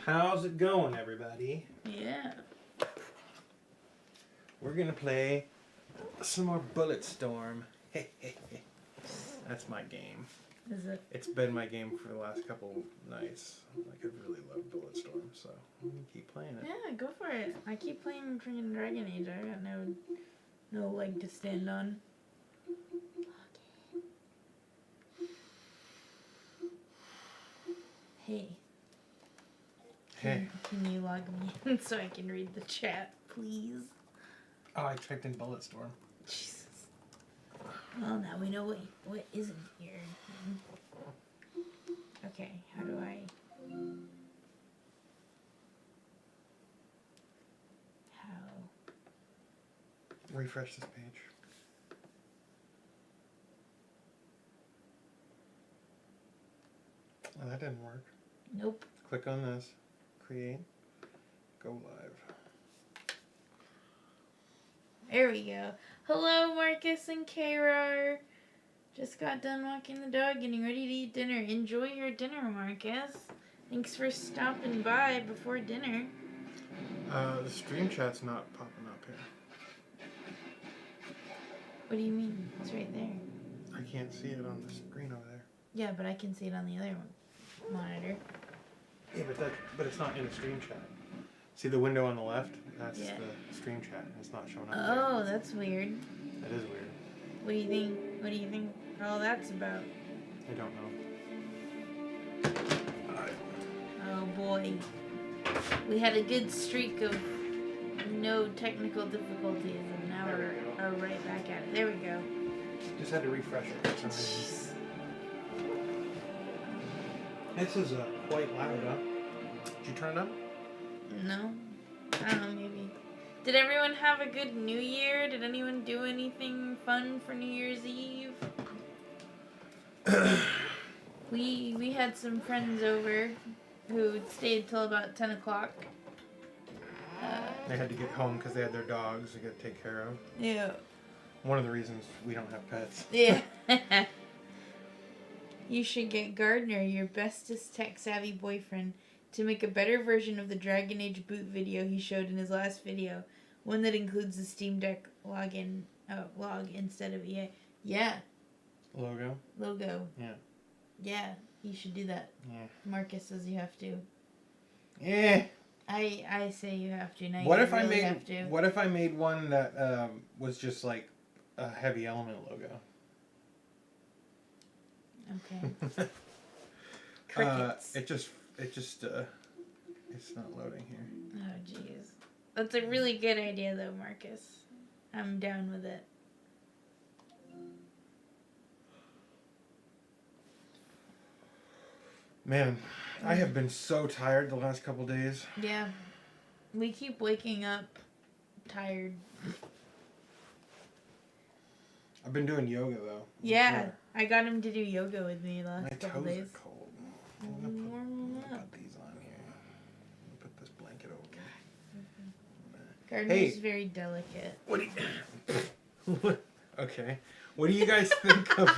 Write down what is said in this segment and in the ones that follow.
How's it going, everybody? Yeah. We're gonna play some more Bulletstorm. That's my game. Is it? It's been my game for the last couple nights. Like, I really love Bulletstorm, so I'm gonna keep playing it. Yeah, go for it. I keep playing freaking Dragon Age. I got no leg to stand on. Hey. Hey. Can you log me in so I can read the chat, please? Oh, I typed in Bulletstorm. Jesus. Well, now we know what isn't here. Okay, how do I... Refresh this page. Oh, that didn't work. Nope. Click on this. Create. Go live. There we go. Hello, Marcus and Krar. Just got done walking the dog, getting ready to eat dinner. Enjoy your dinner, Marcus. Thanks for stopping by before dinner. The stream chat's not popping up here. What do you mean? It's right there. I can't see it on the screen over there. Yeah, but I can see it on the other monitor. Yeah, but it's not in the stream chat. See the window on the left? That's Yeah. the stream chat. It's not showing up Oh, that's weird. there. That is weird. What do you think? What do you think all that's about? I don't know. Oh boy. We had a good streak of no technical difficulties, and now we're right back at it. There we go. Just had to refresh it for some reason. This is quite loud, huh? Did you turn it up? No. I don't know, maybe. Did everyone have a good New Year? Did anyone do anything fun for New Year's Eve? We had some friends over who stayed till about 10 o'clock. They had to get home because they had their dogs they got to take care of. Yeah. One of the reasons we don't have pets. Yeah. You should get Gardner, your bestest tech-savvy boyfriend, to make a better version of the Dragon Age boot video he showed in his last video. One that includes the Steam Deck log instead of EA. Yeah. Logo? Yeah. Yeah, you should do that. Yeah. Marcus says you have to. Yeah. I say you have to. Now What you if really I made have to. What if I made one that was just like a Heavy Element logo? Okay. Crickets. It's not loading here. Oh, jeez. That's a really good idea, though, Marcus. I'm down with it. Man, I have been so tired the last couple days. Yeah. We keep waking up tired. I've been doing yoga, though. Yeah. I got him to do yoga with me the My last couple toes days. are cold. I'm gonna put these on here. Put this blanket over. Gardner's very delicate. What do you... Okay. What do you guys think of...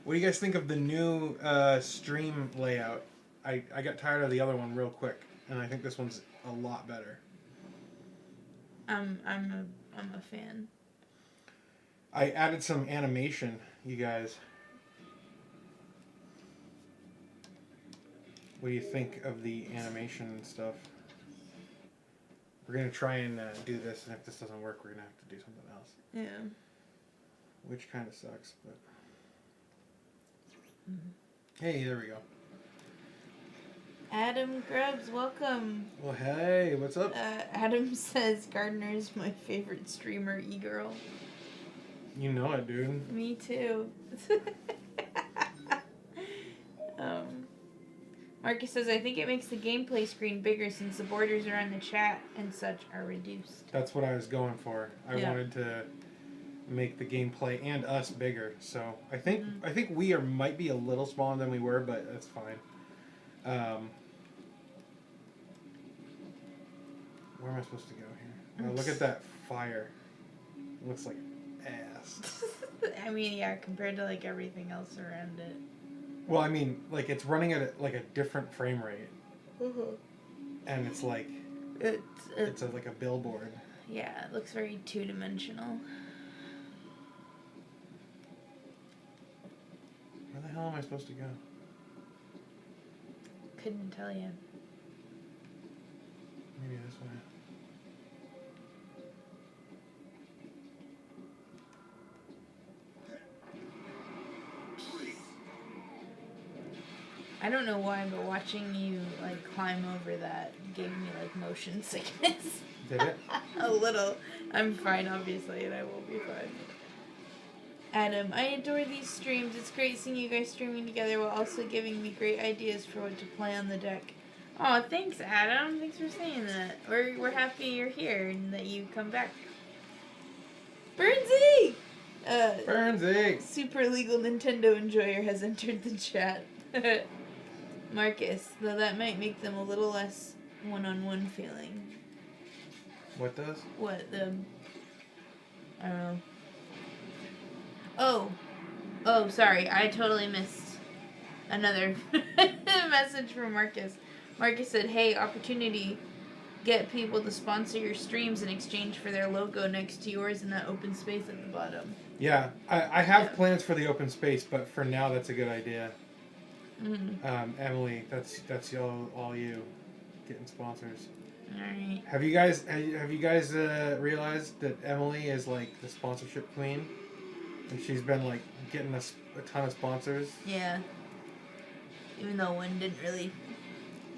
what do you guys think of the new stream layout? I got tired of the other one real quick, and I think this one's a lot better. I'm a fan. I added some animation, you guys. What do you think of the animation and stuff? We're going to try and do this, and if this doesn't work, we're going to have to do something else. Yeah. Which kind of sucks, but... Hey, there we go. Adam Grubbs, welcome. Well, hey, what's up? Adam says Gardner's my favorite streamer, e-girl. You know it, dude. Me too. Marcus says, I think it makes the gameplay screen bigger since the borders around the chat and such are reduced. That's what I was going for. I wanted to make the gameplay and us bigger. So I think we might be a little smaller than we were, but that's fine. Where am I supposed to go here? Oh, look at that fire. It looks like ass. fast. I mean, yeah, compared to like everything else around it. Well, I mean, like it's running at like a different frame rate, and it's like It's like a billboard. yeah, it looks very two-dimensional. Where the hell am I supposed to go? Couldn't tell you. Maybe this way. I don't know why, but watching you like climb over that gave me like motion sickness. Did it? A little. I'm fine, obviously, and I will be fine. Adam, I adore these streams. It's great seeing you guys streaming together while also giving me great ideas for what to play on the deck. Oh, thanks, Adam. Thanks for saying that. We're happy you're here and that you come back. Burnsy! Burnsy! Super legal Nintendo enjoyer has entered the chat. Marcus, though that might make them a little less one-on-one feeling. What does? What, I don't know. Oh, sorry, I totally missed another message from Marcus. Marcus said, hey, opportunity, get people to sponsor your streams in exchange for their logo next to yours in that open space at the bottom. Yeah, I have plans for the open space, but for now that's a good idea. Mm-hmm. Emily, that's all you getting sponsors. All right. Have you guys realized that Emily is like the sponsorship queen, and she's been like getting us a ton of sponsors? Yeah. Even though one didn't really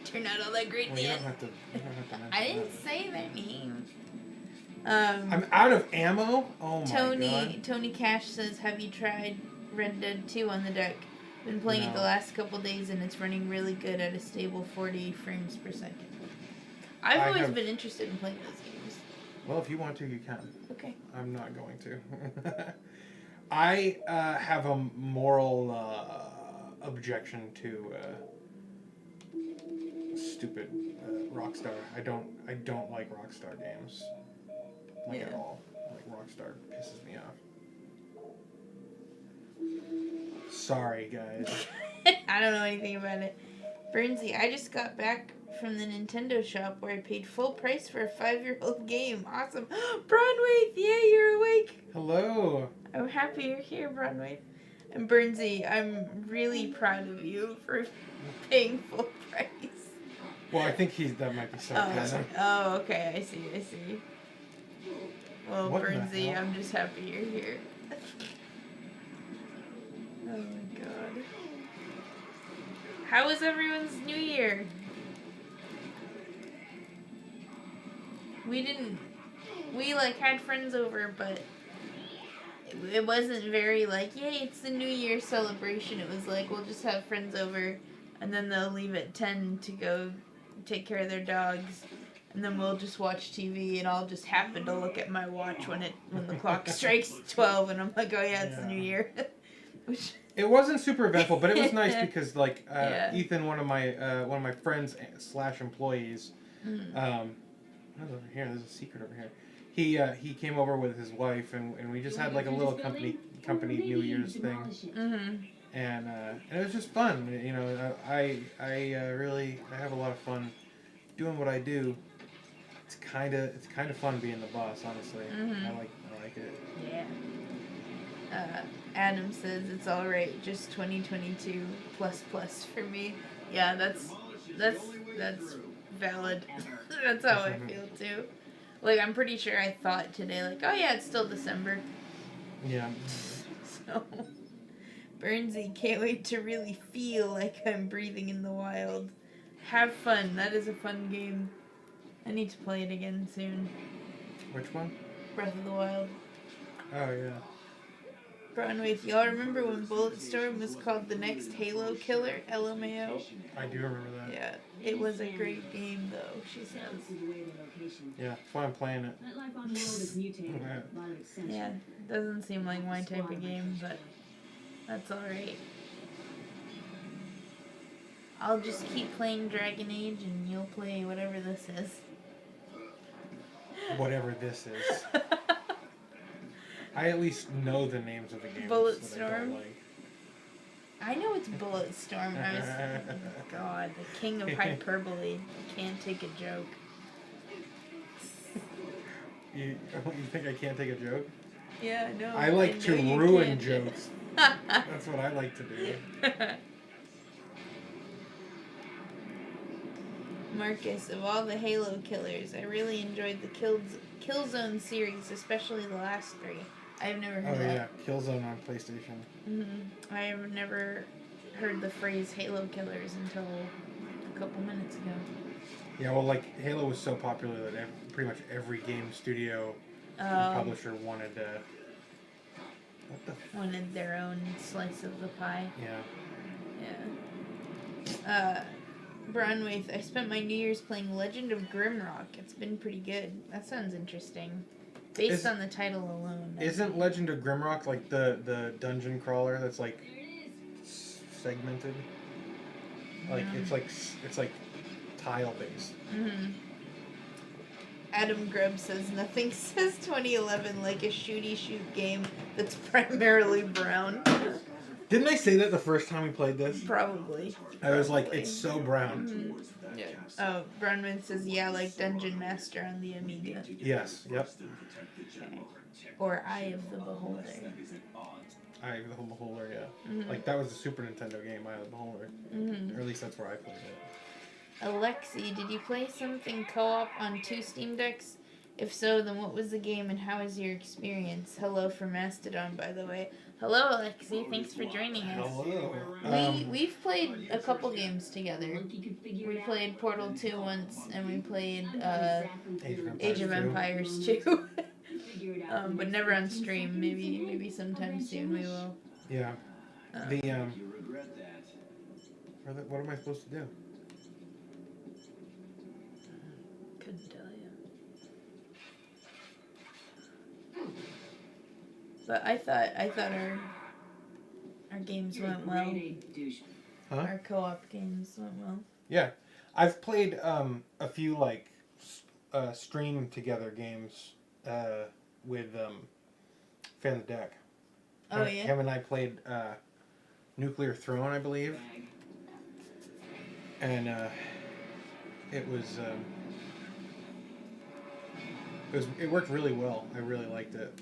turn out all that great in the end. You don't have to mention I didn't that. say their name. I'm out of ammo. Oh my god. Tony Cash says, have you tried Red Dead 2 on the deck? Been playing it the last couple days and it's running really good at a stable 40 frames per second. I've always been interested in playing those games. Well, if you want to, you can. Okay. I'm not going to. I have a moral objection to stupid Rockstar. I don't like Rockstar games. At all. Like Rockstar pisses me off. Sorry, guys. I don't know anything about it. Burnsy, I just got back from the Nintendo shop where I paid full price for a 5-year-old game. Awesome. Bronwaith, yeah, you're awake. Hello. I'm happy you're here, Bronwaith. And Burnsy, I'm really proud of you for paying full price. Well, I think that might be sarcasm. Oh, okay, I see. Well, What the Burnsy, hell? I'm just happy you're here. Oh my god. How was everyone's New Year? We like had friends over, but it wasn't very like, yay, it's the New Year celebration. It was like, we'll just have friends over and then they'll leave at 10 to go take care of their dogs. And then we'll just watch TV, and I'll just happen to look at my watch when the clock strikes 12, and I'm like, oh yeah, it's the New Year. It wasn't super eventful, but it was nice because like Ethan, one of my friends / employees, what's over here? There's a secret over here. He came over with his wife, and we just had like a little company New Year's thing. Mm-hmm. And it was just fun. You know, I really have a lot of fun doing what I do. It's kind of fun being the boss, honestly. Mm-hmm. I like it. Yeah. Adam says it's all right, just 2022 plus for me. Yeah, that's valid. That's how I feel too. Like, I'm pretty sure I thought today, like, oh yeah, it's still December. Yeah. So, Burnsy, can't wait to really feel like I'm breathing in the wild. Have fun. That is a fun game. I need to play it again soon. Which one? Breath of the Wild. Oh yeah. Bronwaith, y'all remember when Bulletstorm was called the next Halo killer? LMAO. I do remember that. Yeah, it was a great game though, she says. Yeah, that's why I'm playing it. Yeah, doesn't seem like my type of game, but that's alright. I'll just keep playing Dragon Age and you'll play whatever this is. Whatever this is. I at least know the names of the games that I Bulletstorm. don't like. I know it's Bulletstorm. I was, God, the king of hyperbole. Can't take a joke. You think I can't take a joke? Yeah, no. I like to you ruin can't. jokes. That's what I like to do. Marcus, of all the Halo killers, I really enjoyed the Killzone series, especially the last 3. I've never heard Oh that. yeah, Killzone on PlayStation. I have never heard the phrase Halo killers until a couple minutes ago. Yeah, well, like Halo was so popular that pretty much every game studio and publisher wanted wanted their own slice of the pie. Yeah. Bronwaith, I spent my New Year's playing Legend of Grimrock. It's been pretty good. That sounds interesting. Based on the title alone. Isn't Legend of Grimrock like the dungeon crawler that's like segmented? Like it's like tile based. Adam Grubb says nothing says 2011 like a shooty shoot game that's primarily brown. Didn't I say that the first time we played this? Probably. I was like, it's so brown. Yeah. Oh, Brownman says, yeah, like Dungeon Master on the Amiga. Yes, yep. Okay. Or Eye of the Beholder. Eye of the Beholder, yeah. Like, that was a Super Nintendo game, Eye of the Beholder. Or at least that's where I played it. Alexi, did you play something co-op on 2 Steam Decks? If so, then what was the game and how was your experience? Hello from Mastodon, by the way. Hello, Alexi. Thanks for joining us. Hello. We've played a couple games together. We played Portal 2 once, and we played Age of Empires 2. But never on stream. Maybe sometime soon we will. Yeah. What am I supposed to do? Couldn't tell you. But I thought our games went well. Huh? Our co-op games went well. Yeah. I've played a few like stream together games with Fan the Deck. Oh yeah. Him and I played Nuclear Throne, I believe. And it worked really well. I really liked it.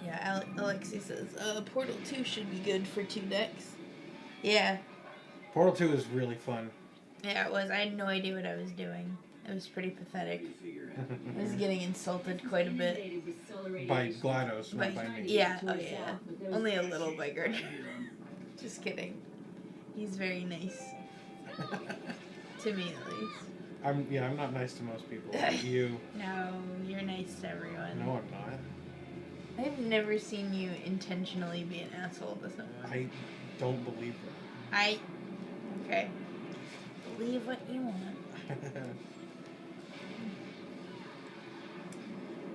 Yeah, Alexi says, Portal 2 should be good for 2 decks. Yeah. Portal 2 is really fun. Yeah, it was. I had no idea what I was doing. It was pretty pathetic. I was getting insulted quite a bit. By GLaDOS, not by me. Yeah, oh yeah. Only a little by Gardner. Just kidding. He's very nice. To me, at least. I'm not nice to most people. You. No, you're nice to everyone. No, I'm not. I've never seen you intentionally be an asshole to someone. I don't believe that. Okay. Believe what you want.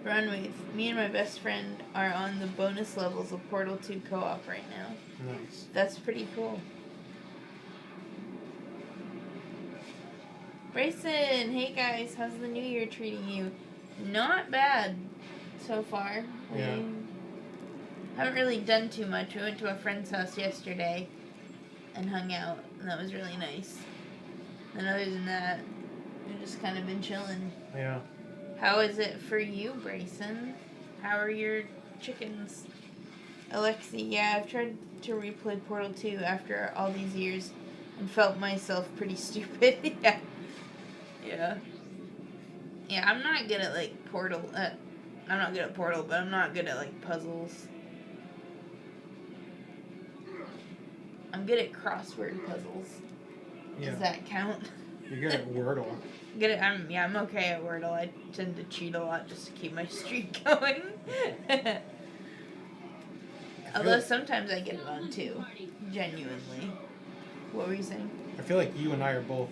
Runways. Me and my best friend are on the bonus levels of Portal 2 co-op right now. Nice. That's pretty cool. Bryson, hey guys, how's the new year treating you? Not bad so far. Yeah. We haven't really done too much. We went to a friend's house yesterday and hung out, and that was really nice. And other than that, we've just kind of been chilling. Yeah. How is it for you, Bryson? How are your chickens? Alexi, yeah, I've tried to replay Portal 2 after all these years and felt myself pretty stupid. Yeah. Yeah. Yeah, I'm not good at, like, Portal. I'm not good at Portal, but I'm not good at, like, puzzles. I'm good at crossword puzzles. Yeah. Does that count? You're good at Wordle. I'm okay at Wordle. I tend to cheat a lot just to keep my streak going. Although sometimes I get it on too. Genuinely. What were you saying? I feel like you and I are both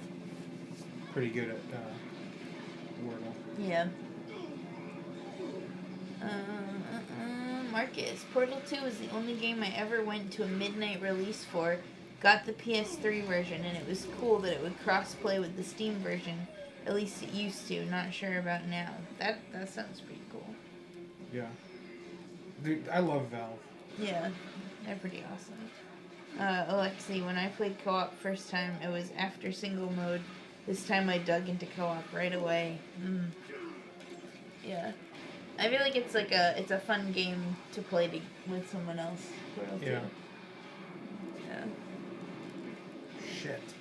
pretty good at Wordle. Yeah. Marcus, Portal 2 is the only game I ever went to a midnight release for. Got the PS3 version, and it was cool that it would cross-play with the Steam version. At least it used to. Not sure about now. That sounds pretty cool. Yeah. Dude, I love Valve. Yeah, they're pretty awesome. Alexi, when I played co-op first time, it was after single mode. This time I dug into co-op right away. Yeah. I feel like it's a fun game to play with someone else. Yeah. Yeah. Shit.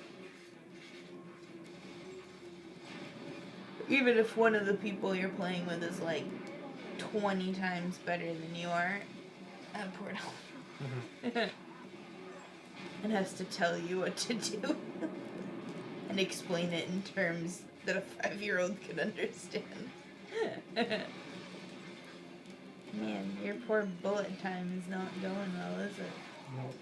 Even if one of the people you're playing with is like 20 times better than you are at Portal. And has to tell you what to do. And explain it in terms that a 5-year-old could understand. Man, your poor bullet time is not going well, is it? Nope.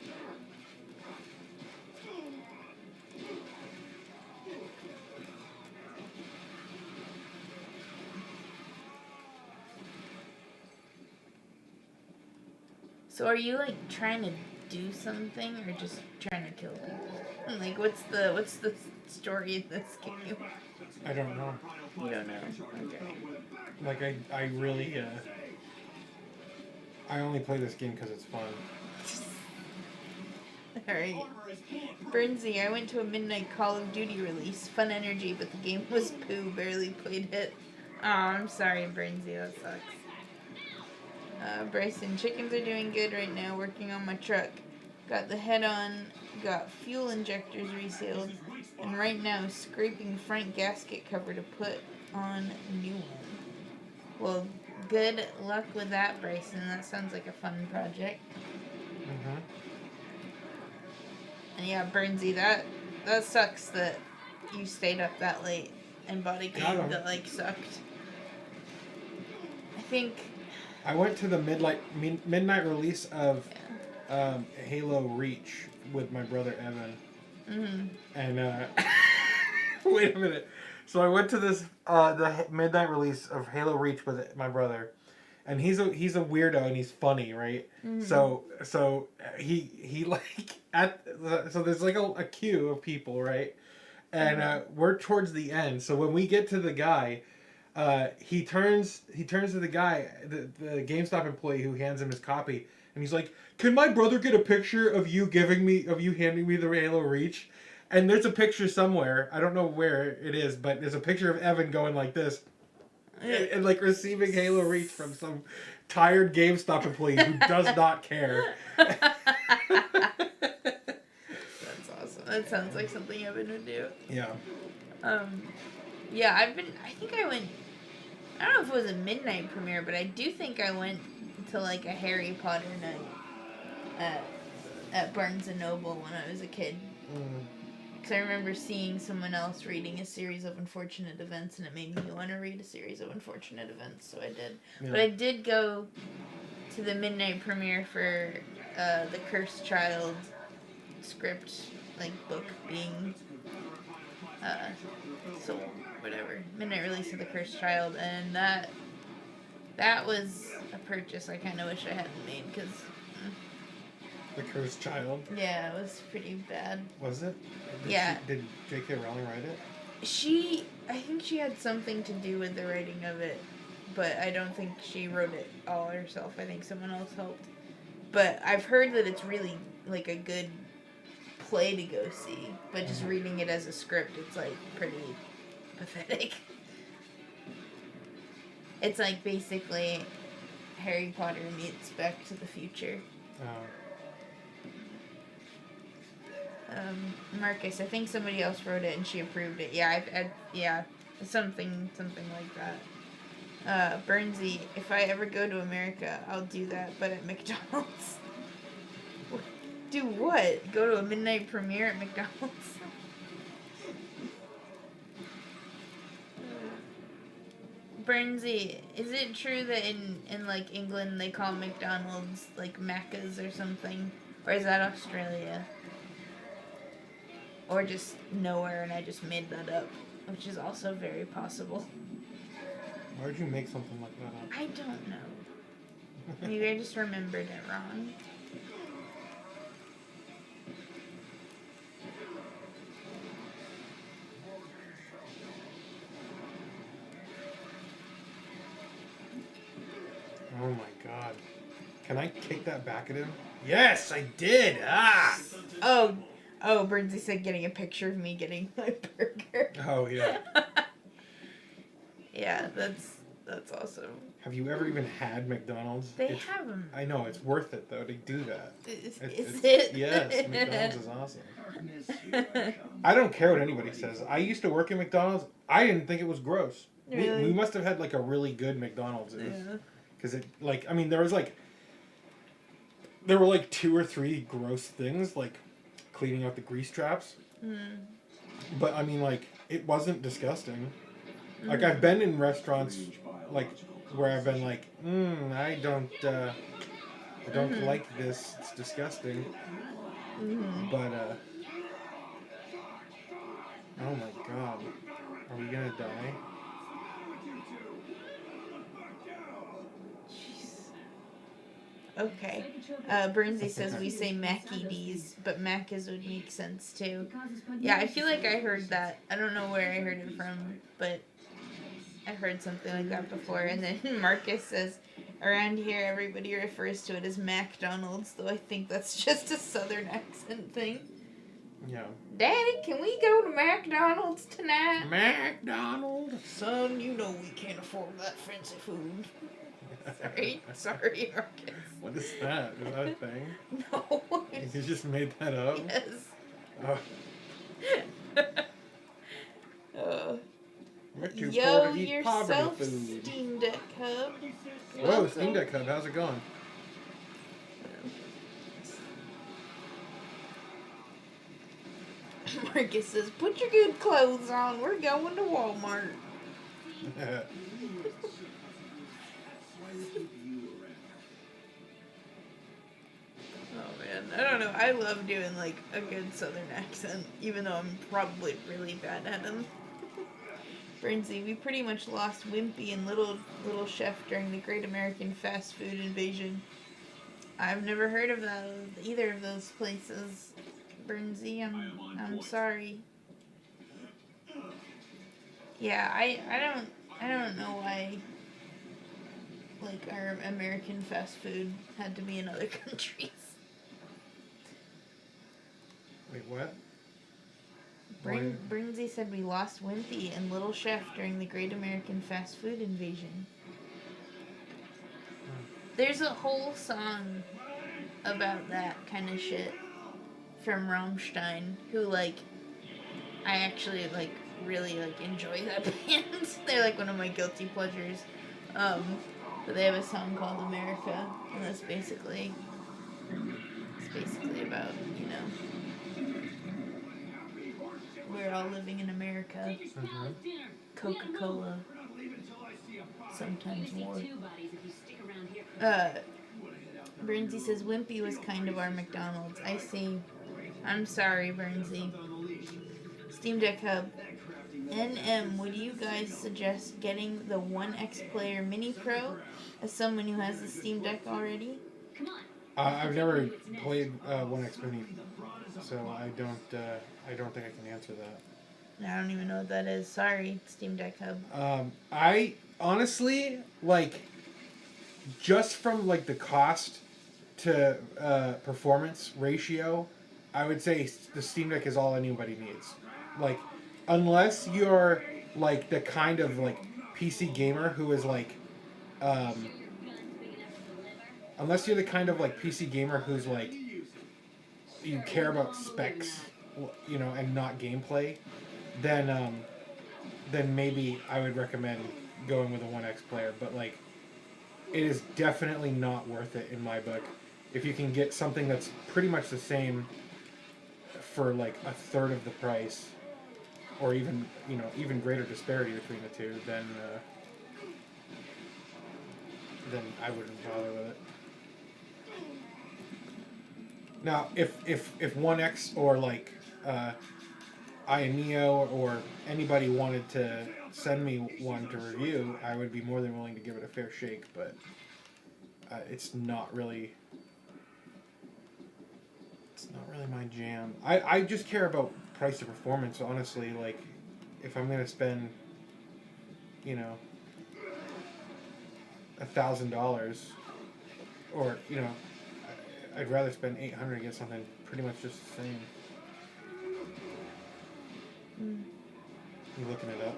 So are you like trying to do something or just trying to kill people? Like what's the story in this game? I don't know. You don't know. Okay. Like I really I only play this game because it's fun. Alright. Burnsy, I went to a midnight Call of Duty release. Fun energy, but the game was poo. Barely played it. Oh, I'm sorry, Burnsy. That sucks. Bryson, chickens are doing good right now, working on my truck. Got the head on, got fuel injectors resealed, and right now scraping front gasket cover to put on new one. Well, good luck with that, Bryson. That sounds like a fun project. Mm-hmm. And yeah, Burnsy, that sucks that you stayed up that late and bought a game that like sucked. I think I went to the midnight release of Halo Reach with my brother Evan. Mm-hmm. And wait a minute. So I went to this the midnight release of Halo Reach with my brother, and he's a weirdo and he's funny, right? Mm-hmm. So he like so there's like a queue of people, right? And we're towards the end. So when we get to the guy, he turns to the guy, the GameStop employee who hands him his copy, and he's like, "Can my brother get a picture of you handing me the Halo Reach?" And there's a picture somewhere, I don't know where it is, but there's a picture of Evan going like this, and like receiving Halo Reach from some tired GameStop employee who does not care. That's awesome. That sounds like something Evan would do. Yeah. Yeah, I think I went, I don't know if it was a midnight premiere, but I do think I went to like a Harry Potter night at Barnes & Noble when I was a kid. Because I remember seeing someone else reading a series of unfortunate events, and it made me want to read a series of unfortunate events, so I did. Yeah. But I did go to the midnight premiere for the Cursed Child script, like book being sold, whatever. Midnight release of the Cursed Child, and that was a purchase I kind of wish I hadn't made, because... The Cursed Child? Yeah, it was pretty bad. Was it? Did J.K. Rowling write it? I think she had something to do with the writing of it, but I don't think she wrote it all herself. I think someone else helped. But I've heard that it's really, like, a good play to go see, but just reading it as a script, it's, like, pretty pathetic. It's, like, basically Harry Potter meets Back to the Future. Oh. Marcus, I think somebody else wrote it and she approved it. Yeah, something like that. Burnsy, if I ever go to America, I'll do that, but at McDonald's. Do what? Go to a midnight premiere at McDonald's? Burnsy, is it true that in like England they call McDonald's like Macca's or something? Or is that Australia? Or just nowhere and I just made that up, which is also very possible. Why would you make something like that up? I don't know. Maybe I just remembered it wrong. Oh my god. Can I kick that back at him? Yes, I did! Ah! Oh, Bernsey said getting a picture of me getting my burger. Oh, yeah. Yeah, that's awesome. Have you ever even had McDonald's? They have them. I know, it's worth it, though, to do that. Is it? Yes, McDonald's is awesome. I don't care what anybody says. I used to work at McDonald's. I didn't think it was gross. Really? We must have had, like, a really good McDonald's. Because it, like, I mean, there were, like, 2 or 3 gross things, like cleaning out the grease traps. Mm. But, I mean, like, it wasn't disgusting. Like, I've been in restaurants, like, where I've been like, I don't like this. It's disgusting. But, oh my god. Are we gonna die? Okay. Bernsey says we say Mackie D's, but Macca's would make sense too. Yeah, I feel like I heard that. I don't know where I heard it from, but I heard something like that before. And then Marcus says, around here everybody refers to it as McDonald's, though I think that's just a southern accent thing. Yeah. Daddy, can we go to McDonald's tonight? McDonald's? Son, you know we can't afford that fancy food. Sorry, Marcus. What is that? Is that a thing? No. You just made that up? Yes. We're too poor Yo, to eat yourself, poverty food. Steam Deck Hub. Whoa, Steam Deck Hub, how's it going? Marcus says, put your good clothes on. We're going to Walmart. Oh man, I don't know. I love doing like a good southern accent, even though I'm probably really bad at them. Bernsey, we pretty much lost Wimpy and Little Chef during the Great American Fast Food Invasion. I've never heard of that either of those places. Bernsey, I'm sorry. Yeah, I don't know why like our American fast food had to be in other countries. Wait, what? Bernsey said we lost Wimpy and Little Chef during the Great American Fast Food Invasion. There's a whole song about that kind of shit from Rammstein, who like I actually like really like enjoy that band. They're like one of my guilty pleasures. But they have a song called America, and that's basically about, you know, we're all living in America. Coca-Cola. Sometimes more. Bernsey says Wimpy was kind of our McDonald's. I see. I'm sorry, Bernsey. Steam Deck Hub. NM, would you guys suggest getting the 1X Player Mini Pro as someone who has the Steam Deck already? I've never played 1X Mini, so I don't think I can answer that. I don't even know what that is. Sorry, Steam Deck Hub. I honestly, like, just from like the cost to performance ratio, I would say the Steam Deck is all anybody needs. Like, unless you're like the kind of like PC gamer who is like, unless you're the kind of like PC gamer who's like, you care about specs, you know, and not gameplay, then maybe I would recommend going with a 1X player. But like, it is definitely not worth it in my book. If you can get something that's pretty much the same for like a third of the price, or even, you know, even greater disparity between the two, then I wouldn't bother with it. Now, if 1X or like Neo or anybody wanted to send me one to review, I would be more than willing to give it a fair shake. But it's not really my jam. I just care about price to performance, honestly. Like, if I'm gonna spend, you know, $1,000, or I'd rather spend $800 and get something pretty much just the same. You looking it up?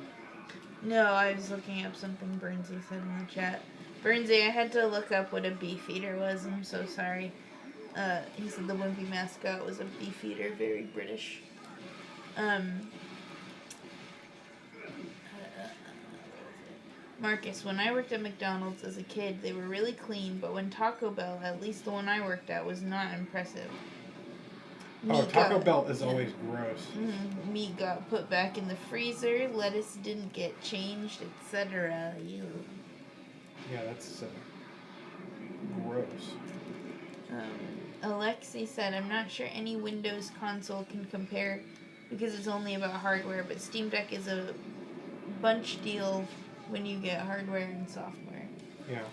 No, I was looking up something Burnsy said in the chat. Burnsy, I had to look up what a beefeater was. I'm so sorry. He said the Wimpy mascot was a beefeater, very British. Marcus, when I worked at McDonald's as a kid, they were really clean, but when Taco Bell, at least the one I worked at, was not impressive. Taco Bell is always gross. Meat got put back in the freezer, lettuce didn't get changed, etc. Ew. Yeah, that's gross. Alexi said, I'm not sure any Windows console can compare because it's only about hardware, but Steam Deck is a bunch deal when you get hardware and software. Yeah.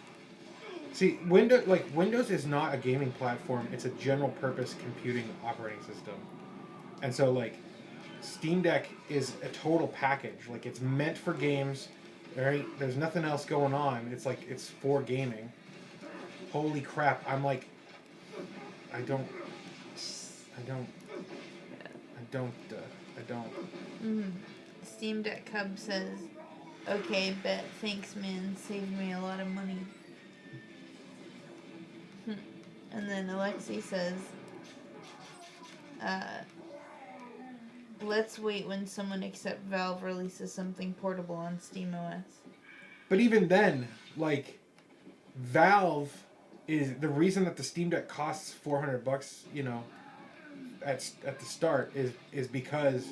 See, Windows is not a gaming platform. It's a general purpose computing operating system. And so, Steam Deck is a total package. It's meant for games. Right? There's nothing else going on. It's for gaming. Holy crap. I'm I don't. Steam Deck Cub says, okay, bet. Thanks, man. Saved me a lot of money. And then Alexi says, let's wait when someone except Valve releases something portable on SteamOS. But even then, Valve is the reason that the Steam Deck costs $400, at the start is because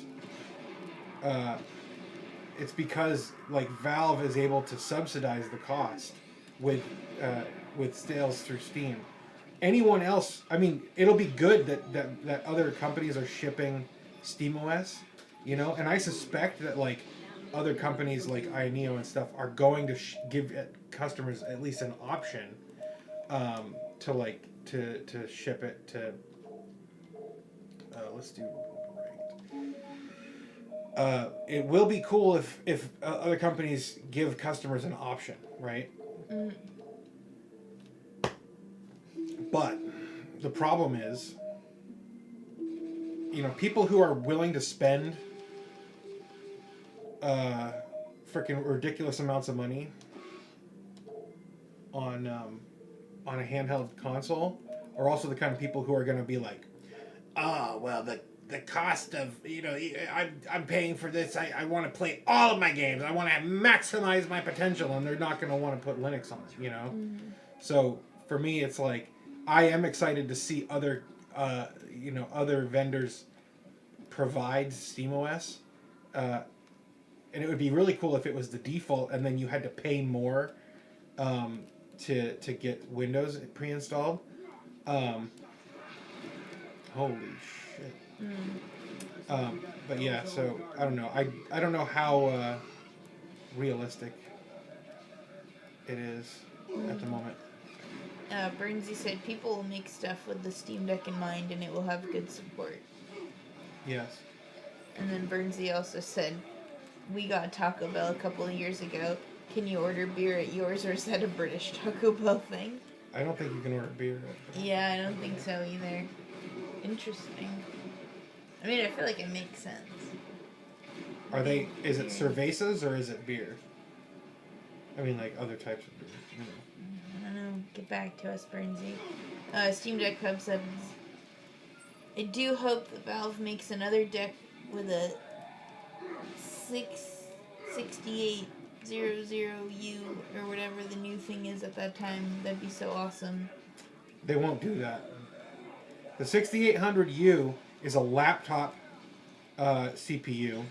it's because Valve is able to subsidize the cost with sales through Steam. Anyone else, I mean, it'll be good that other companies are shipping SteamOS, and I suspect that other companies like INEO and stuff are going to give customers at least an option to ship it to. Let's do right. It will be cool if other companies give customers an option, right? But the problem is, people who are willing to spend freaking ridiculous amounts of money on a handheld console are also the kind of people who are going to be like, oh, well, the cost of, I'm paying for this. I want to play all of my games. I want to maximize my potential, and they're not going to want to put Linux on it, So for me, it's I am excited to see other vendors provide SteamOS, and it would be really cool if it was the default, and then you had to pay more to get Windows pre-installed. Holy shit! But yeah, so I don't know. I don't know how realistic it is at the moment. Burnsy said people will make stuff with the Steam Deck in mind and it will have good support. Yes. And then Burnsy also said, we got Taco Bell a couple of years ago. Can you order beer at yours, or is that a British Taco Bell thing? I don't think you can order beer. Yeah, I don't think so either. Interesting. I mean, I feel like it makes sense. Is it cervezas or is it beer? I mean, other types of beer, I don't know. Get back to us, Burnsy. Steam Deck Hub 7. I do hope that Valve makes another deck with a 6800U or whatever the new thing is at that time. That'd be so awesome. They won't do that. The 6800U is a laptop CPU,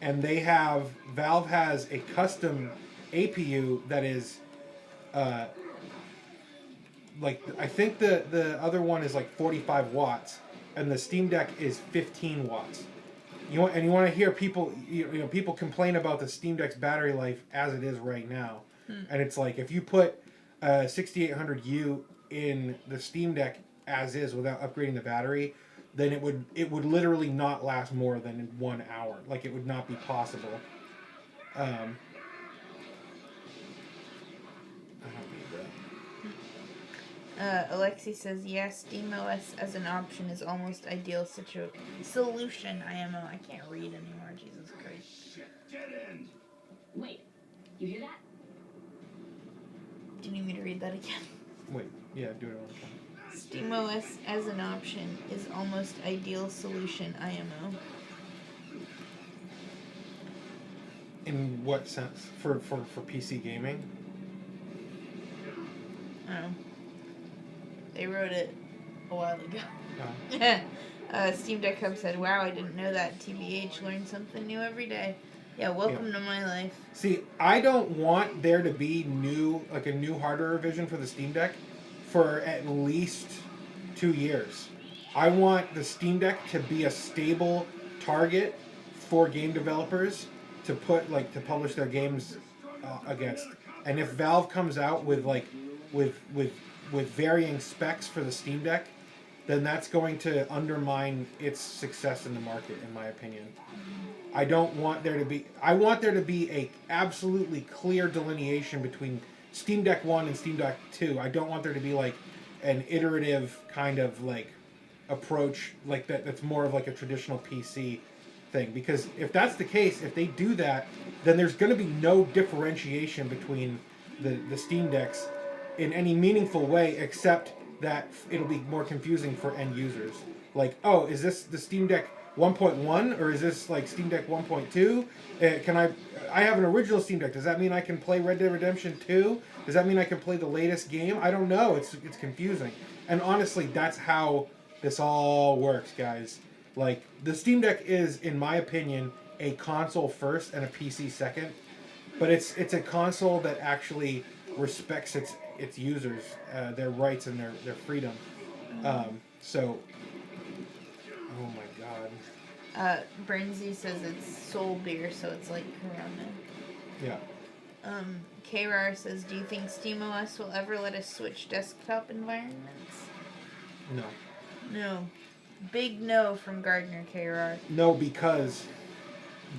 and Valve has a custom APU that is I think the other one is 45 watts, and the Steam Deck is 15 watts. You want to hear people people complain about the Steam Deck's battery life as it is right now, and it's if you put a 6800U in the Steam Deck as is without upgrading the battery, then it would literally not last more than 1 hour. It would not be possible. Alexi says, yeah, SteamOS as an option is almost ideal solution, IMO. I can't read anymore, Jesus Christ. Wait, you hear that? Do you need me to read that again? Wait, yeah, do it one more time. SteamOS as an option is almost ideal solution, IMO. In what sense? For PC gaming? Oh. They wrote it a while ago. Oh. Steam Deck Hub said, wow, I didn't know that. TBH, learn something new every day. Yeah, welcome to my life. See, I don't want there to be a new hardware revision for the Steam Deck for at least 2 years. I want the Steam Deck to be a stable target for game developers to publish their games against. And if Valve comes out with varying specs for the Steam Deck, then that's going to undermine its success in the market, in my opinion. I want there to be a absolutely clear delineation between Steam Deck 1 and Steam Deck 2. I don't want there to be like an iterative kind of like approach like that's more of like a traditional PC thing, because if that's the case, if they do that, then there's going to be no differentiation between the Steam Decks in any meaningful way, except that it'll be more confusing for end users. Like, oh, is this the Steam Deck 1.1 or is this like Steam Deck 1.2? I have an original Steam Deck. Does that mean I can play Red Dead Redemption 2? Does that mean I can play the latest game? I don't know. It's confusing. And honestly, that's how this all works, guys. Like, the Steam Deck is, in my opinion, a console first and a PC second. But it's a console that actually respects its users, their rights and their freedom. So, oh my god. Brinzy says it's soul beer, so it's like Corona. Yeah. K-Rar says, do you think SteamOS will ever let us switch desktop environments? No. No. Big no from Gardner K-Rar. No, because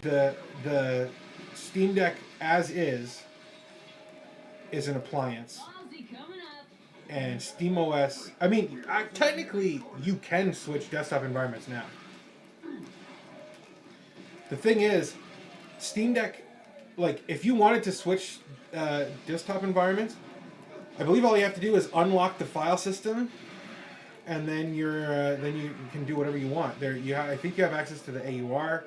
the Steam Deck as is an appliance. And SteamOS, I mean, technically you can switch desktop environments now. The thing is, Steam Deck, like, if you wanted to switch desktop environments, I believe all you have to do is unlock the file system, and then then you can do whatever you want. I think you have access to the AUR.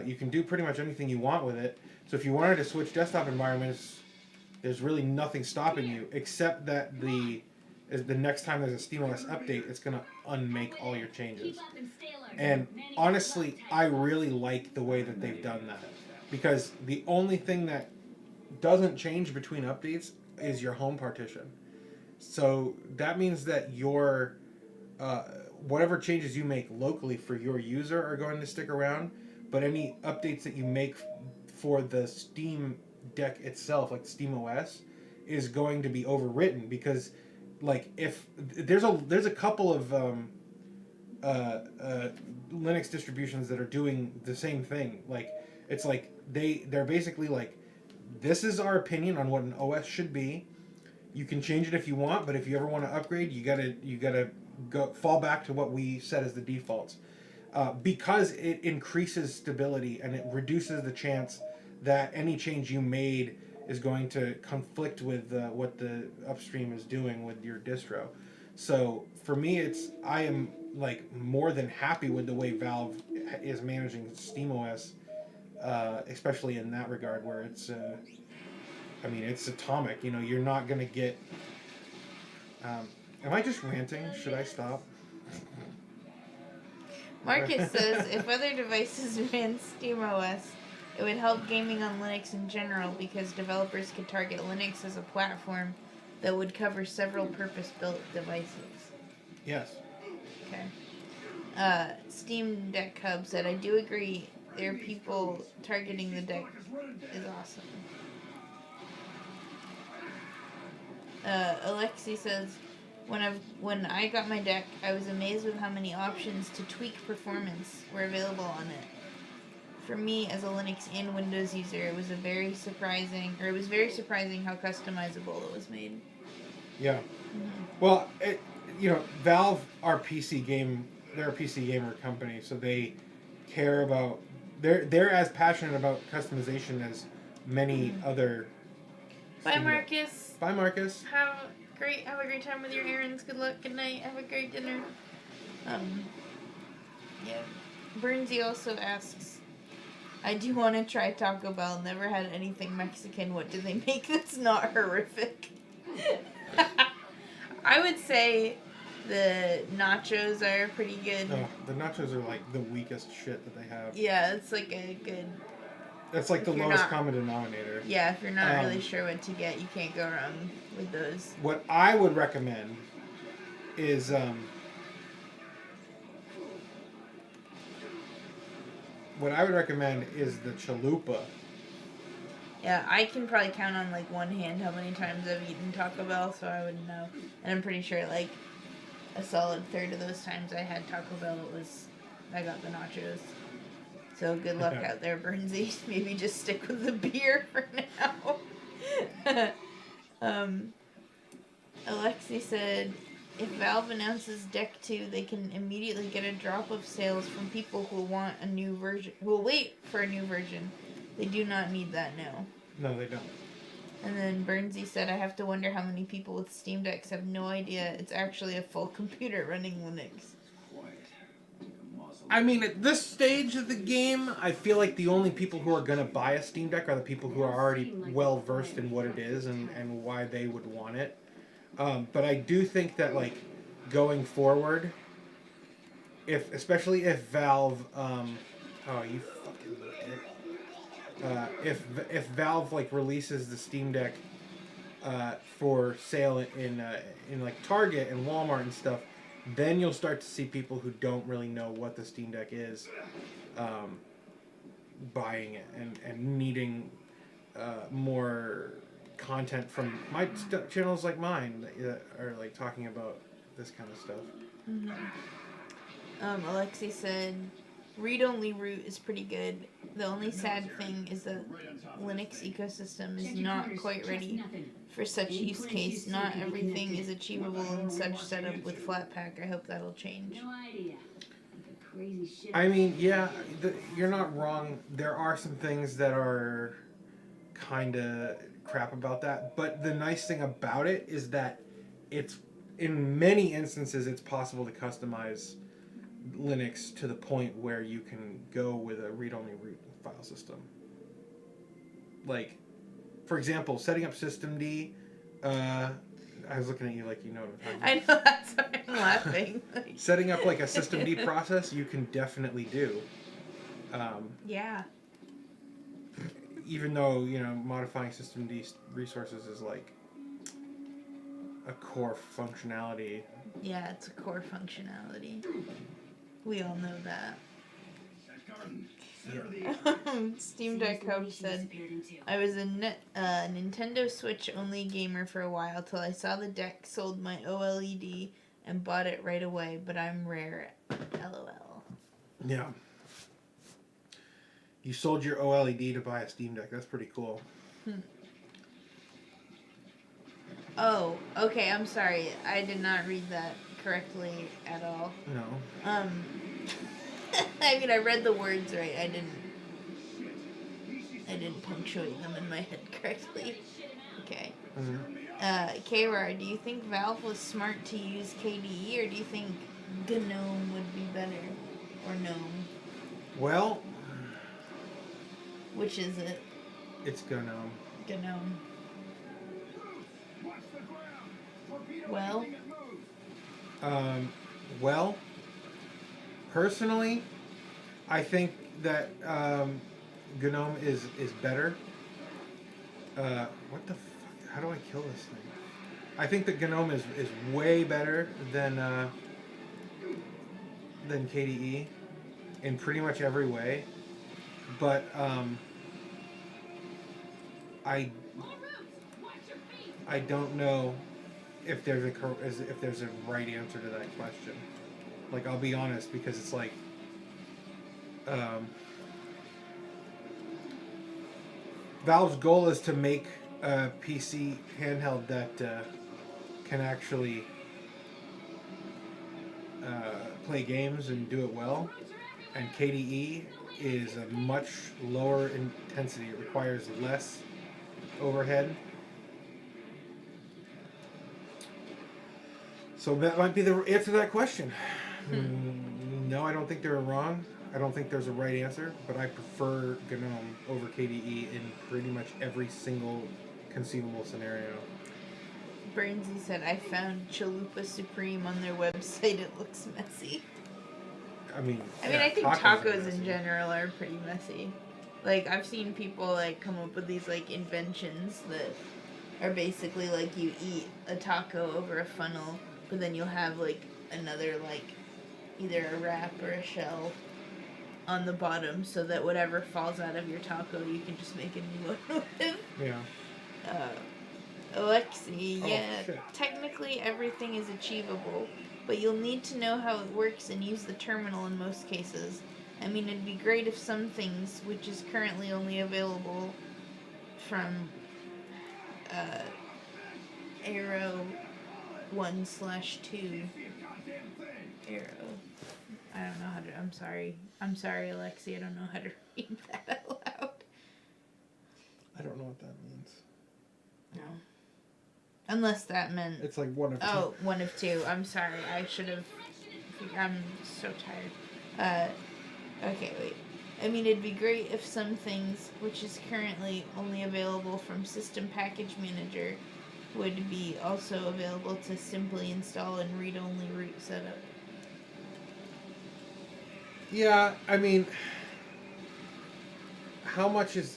You can do pretty much anything you want with it. So if you wanted to switch desktop environments, there's really nothing stopping you, except that the next time there's a SteamOS update, it's going to unmake all your changes. And honestly, I really like the way that they've done that, because the only thing that doesn't change between updates is your home partition. So that means that your whatever changes you make locally for your user are going to stick around, but any updates that you make for the Steam Deck itself, like SteamOS, is going to be overwritten, because like if there's a couple of Linux distributions that are doing the same thing. Like, it's like they're basically like, this is our opinion on what an OS should be. You can change it if you want, but if you ever want to upgrade, you gotta go fall back to what we set as the defaults, because it increases stability and it reduces the chance that any change you made is going to conflict with what the upstream is doing with your distro. So for me, I am like more than happy with the way Valve is managing SteamOS, especially in that regard, where it's it's atomic. You know, you're not gonna get. Am I just ranting? Should I stop? Marcus says, if other devices ran SteamOS, it would help gaming on Linux in general, because developers could target Linux as a platform that would cover several purpose-built devices. Yes. Okay. Steam Deck Hub said, I do agree, there are people targeting the deck is awesome. Alexi says, when I got my deck, I was amazed with how many options to tweak performance were available on it. For me, as a Linux and Windows user, it was very surprising how customizable it was made. Yeah. Well, Valve are PC game. They're a PC gamer company, so they care about. They're as passionate about customization as many other. Bye, Steam Deck. Marcus. Bye, Marcus. Have a great time with your errands. Good luck. Good night. Have a great dinner. Yeah. Burnsy also asks, I do want to try Taco Bell. Never had anything Mexican. What do they make that's not horrific? I would say the nachos are pretty good. Oh, the nachos are like the weakest shit that they have. Yeah, it's like a good. That's like If the you're lowest not- common denominator. Yeah, if you're not really sure what to get, you can't go wrong with those. What I would recommend is the chalupa. Yeah, I can probably count on like one hand how many times I've eaten Taco Bell, so I would know. And I'm pretty sure like a solid third of those times I had Taco Bell, I got the nachos. So good luck out there, Burnsy. Maybe just stick with the beer for now. Alexi said, if Valve announces Deck 2, they can immediately get a drop of sales from people who want a new version, who will wait for a new version. They do not need that now. No, they don't. And then Burnsy said, I have to wonder how many people with Steam Decks have no idea it's actually a full computer running Linux. I mean, at this stage of the game, I feel like the only people who are going to buy a Steam Deck are the people who are already well versed in what it is and why they would want it. But I do think that, like, going forward, especially if Valve, oh, you fucking dick. If Valve like releases the Steam Deck for sale in like Target and Walmart and stuff, then you'll start to see people who don't really know what the Steam Deck is buying it and needing more content from channels like mine that are like talking about this kind of stuff. Alexi said, read-only root is pretty good. The only sad thing is that Linux ecosystem is not quite ready for such use case. Not everything is achievable in such setup with Flatpak. I hope that'll change. No idea. Crazy shit. I mean, yeah, you're not wrong. There are some things that are kind of crap about that, but the nice thing about it is that it's, in many instances, it's possible to customize Linux to the point where you can go with a read-only root file system. Like, for example, setting up systemd. I was looking at you like you know what I'm talking about. I know, that's why I'm laughing. Setting up like a systemd process, you can definitely do. Yeah. Even though, modifying systemd resources is like a core functionality. Yeah, it's a core functionality. We all know that. Steam Deck Hope said, I was a Nintendo Switch only gamer for a while till I saw the deck, sold my OLED, and bought it right away, but I'm rare. LOL. Yeah. You sold your OLED to buy a Steam Deck. That's pretty cool. Oh, okay, I'm sorry. I did not read that correctly at all. No. I mean, I read the words right. I didn't punctuate them in my head correctly. Okay. K-Rar, do you think Valve was smart to use KDE, or do you think GNOME would be better? Or GNOME? Well, which is it? It's GNOME. GNOME. Well? Well, personally, I think that GNOME is better. What the fuck? How do I kill this thing? I think that GNOME is way better than KDE in pretty much every way. But I don't know if there's a right answer to that question. Like, I'll be honest, because it's like Valve's goal is to make a PC handheld that can actually play games and do it well, and KDE is a much lower intensity. It requires less overhead. So that might be the answer to that question. No, I don't think they're wrong. I don't think there's a right answer, but I prefer GNOME over KDE in pretty much every single conceivable scenario. Burnsy said, I found Chalupa Supreme on their website. It looks messy. I mean, I think are tacos messy. in general are pretty messy. Like, I've seen people, like, come up with these, like, inventions that are basically, like, you eat a taco over a funnel, but then you'll have, like, another, like, either a wrap or a shell on the bottom so that whatever falls out of your taco, you can just make a new one with. Yeah. Alexi, Oh, yeah, shit. technically everything is achievable, but you'll need to know how it works and use the terminal in most cases. I mean, it'd be great if some things, which is currently only available from Arrow 1/2. Arrow. I don't know how to. I'm sorry, Alexi. I don't know how to read that out loud. I don't know what that means. No. Unless that meant. It's like one of two. Oh, 1 of 2. I'm sorry. I should have. I'm so tired. Okay, wait. I mean, it'd be great if some things, which is currently only available from System Package Manager, would be also available to simply install and read-only root setup. Yeah, I mean, how much does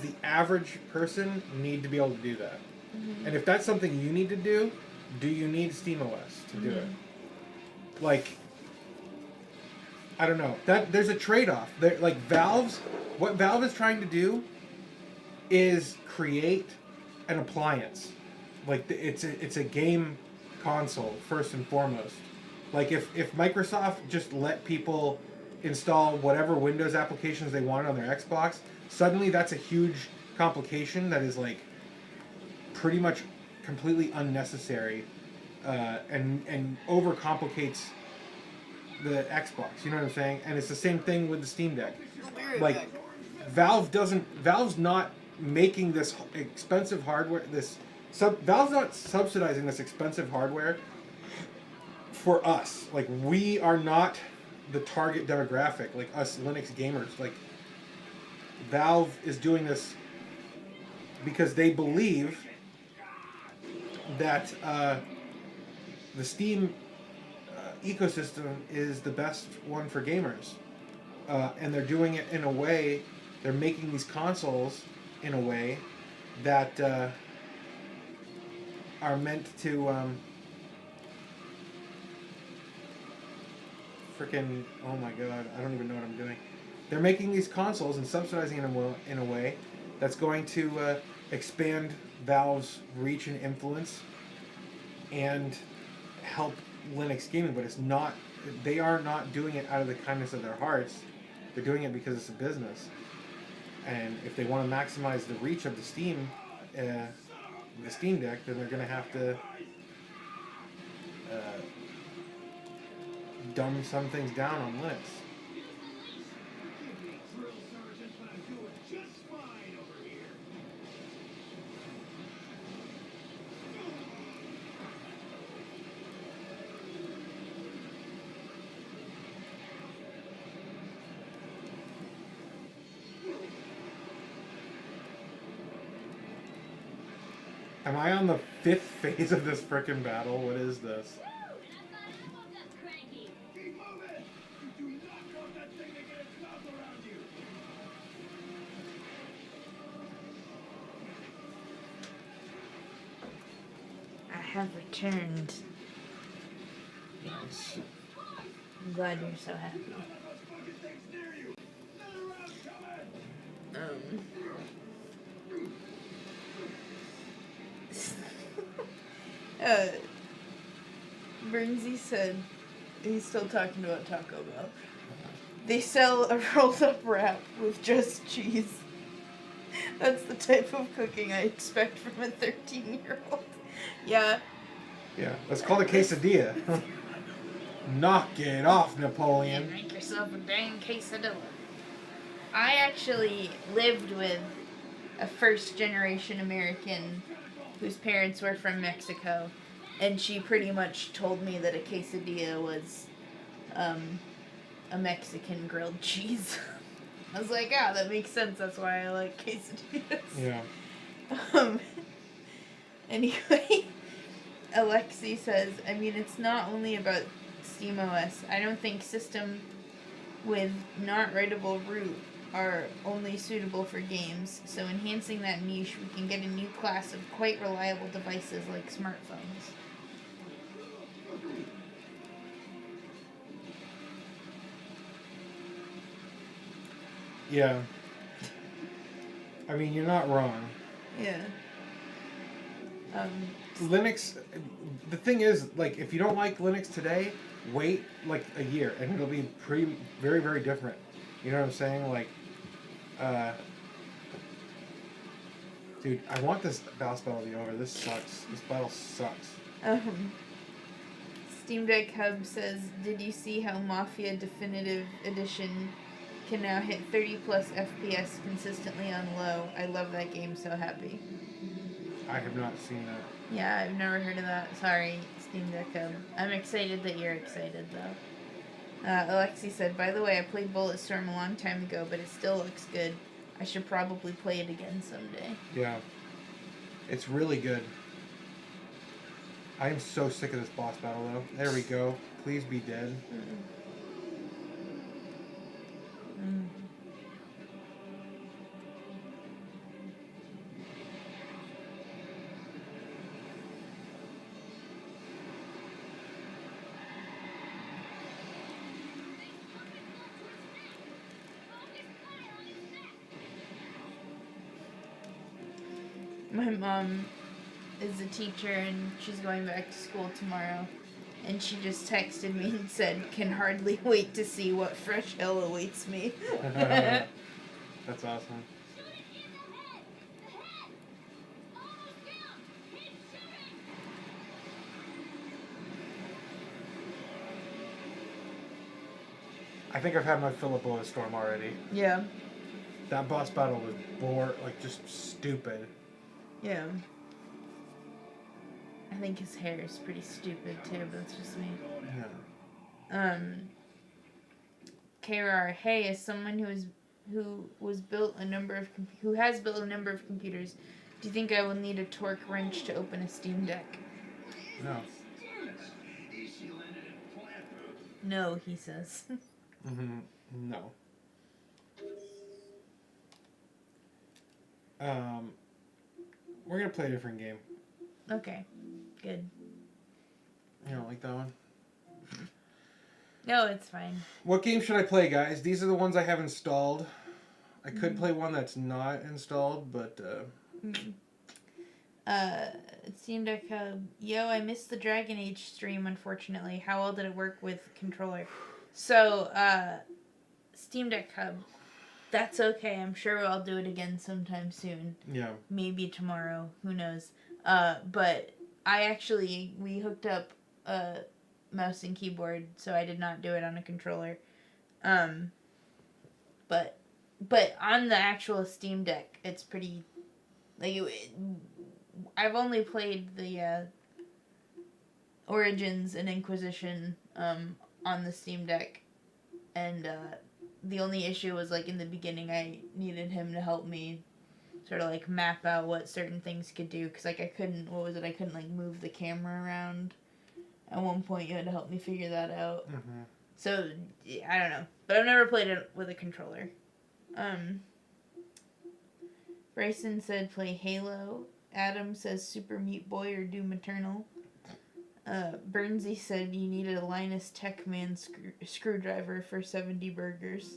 the average person need to be able to do that? Mm-hmm. And if that's something you need to do you need SteamOS to do it? Like, I don't know. That there's a trade-off. Like what Valve is trying to do is create an appliance. Like it's a game console first and foremost. Like if Microsoft just let people install whatever Windows applications they want on their Xbox, suddenly that's a huge complication that is like pretty much completely unnecessary and overcomplicates the Xbox. You know what I'm saying? And it's the same thing with the Steam Deck. Like Valve's not making this expensive hardware. Valve's not subsidizing this expensive hardware for us. Like, we are not the target demographic, like us Linux gamers. Like, Valve is doing this because they believe that the Steam ecosystem is the best one for gamers. And they're doing it in a way, they're making these consoles in a way that are meant to freaking, oh my god, I don't even know what I'm doing. They're making these consoles and subsidizing them in a way that's going to expand Valve's reach and influence and help Linux gaming, but they are not doing it out of the kindness of their hearts. They're doing it because it's a business. And if they want to maximize the reach of the Steam Deck, then they're going to have to dumb some things down on Linux. Am I on the 5th phase of this frickin' battle? What is this? I have returned. Nice. I'm glad you're so happy. Burnsy said, he's still talking about Taco Bell. They sell a rolled up wrap with just cheese. That's the type of cooking I expect from a 13-year-old. Yeah. Yeah, that's called a quesadilla. Knock it off, Napoleon. Make yourself a dang quesadilla. I actually lived with a first-generation American whose parents were from Mexico, and she pretty much told me that a quesadilla was a Mexican grilled cheese. I was like, ah, that makes sense. That's why I like quesadillas. Yeah. Um, anyway, Alexi says, I mean, it's not only about SteamOS. I don't think system with not writable root are only suitable for games, so enhancing that niche, we can get a new class of quite reliable devices like smartphones. Yeah. I mean, you're not wrong. Yeah. Linux, the thing is, like, if you don't like Linux today, wait like a year and it'll be very, very different. You know what I'm saying? Like, dude, I want this boss battle to be over. This sucks. This battle sucks. Steam Deck Hub says, did you see how Mafia Definitive Edition can now hit 30 plus FPS consistently on low? I love that game, so happy. I have not seen that. Yeah, I've never heard of that. Sorry, Steam Deck Hub. I'm excited that you're excited, though. Alexi said, by the way, I played Bulletstorm a long time ago, but it still looks good. I should probably play it again someday. Yeah. It's really good. I am so sick of this boss battle, though. There we go. Please be dead. My mom is a teacher and she's going back to school tomorrow. And she just texted me and said, can hardly wait to see what fresh hell awaits me. That's awesome. I think I've had my fill of Bulletstorm already. Yeah. That boss battle was just stupid. Yeah. I think his hair is pretty stupid too, but that's just me. Yeah. KR, hey, as someone who has built a number of computers, do you think I will need a torque wrench to open a Steam Deck? No. No, he says. No. We're gonna play a different game. Okay, good. You don't like that one? No, it's fine. What game should I play, guys? These are the ones I have installed. I could play one that's not installed, but Steam Deck Hub. Yo, I missed the Dragon Age stream, unfortunately. How well did it work with controller? So, Steam Deck Hub. That's okay. I'm sure I'll do it again sometime soon. yeah. Maybe tomorrow. Who knows? But we hooked up a mouse and keyboard, so I did not do it on a controller. But on the actual Steam Deck, it's pretty, I've only played the Origins and Inquisition on the Steam Deck, and the only issue was in the beginning I needed him to help me sort of map out what certain things could do, because I couldn't move the camera around. At one point you had to help me figure that out. So I don't know, but I've never played it with a controller. Bryson said play Halo. Adam says Super Meat Boy or Doom Eternal. Burnsy said you need a Linus Tech Man screwdriver for 70 burgers.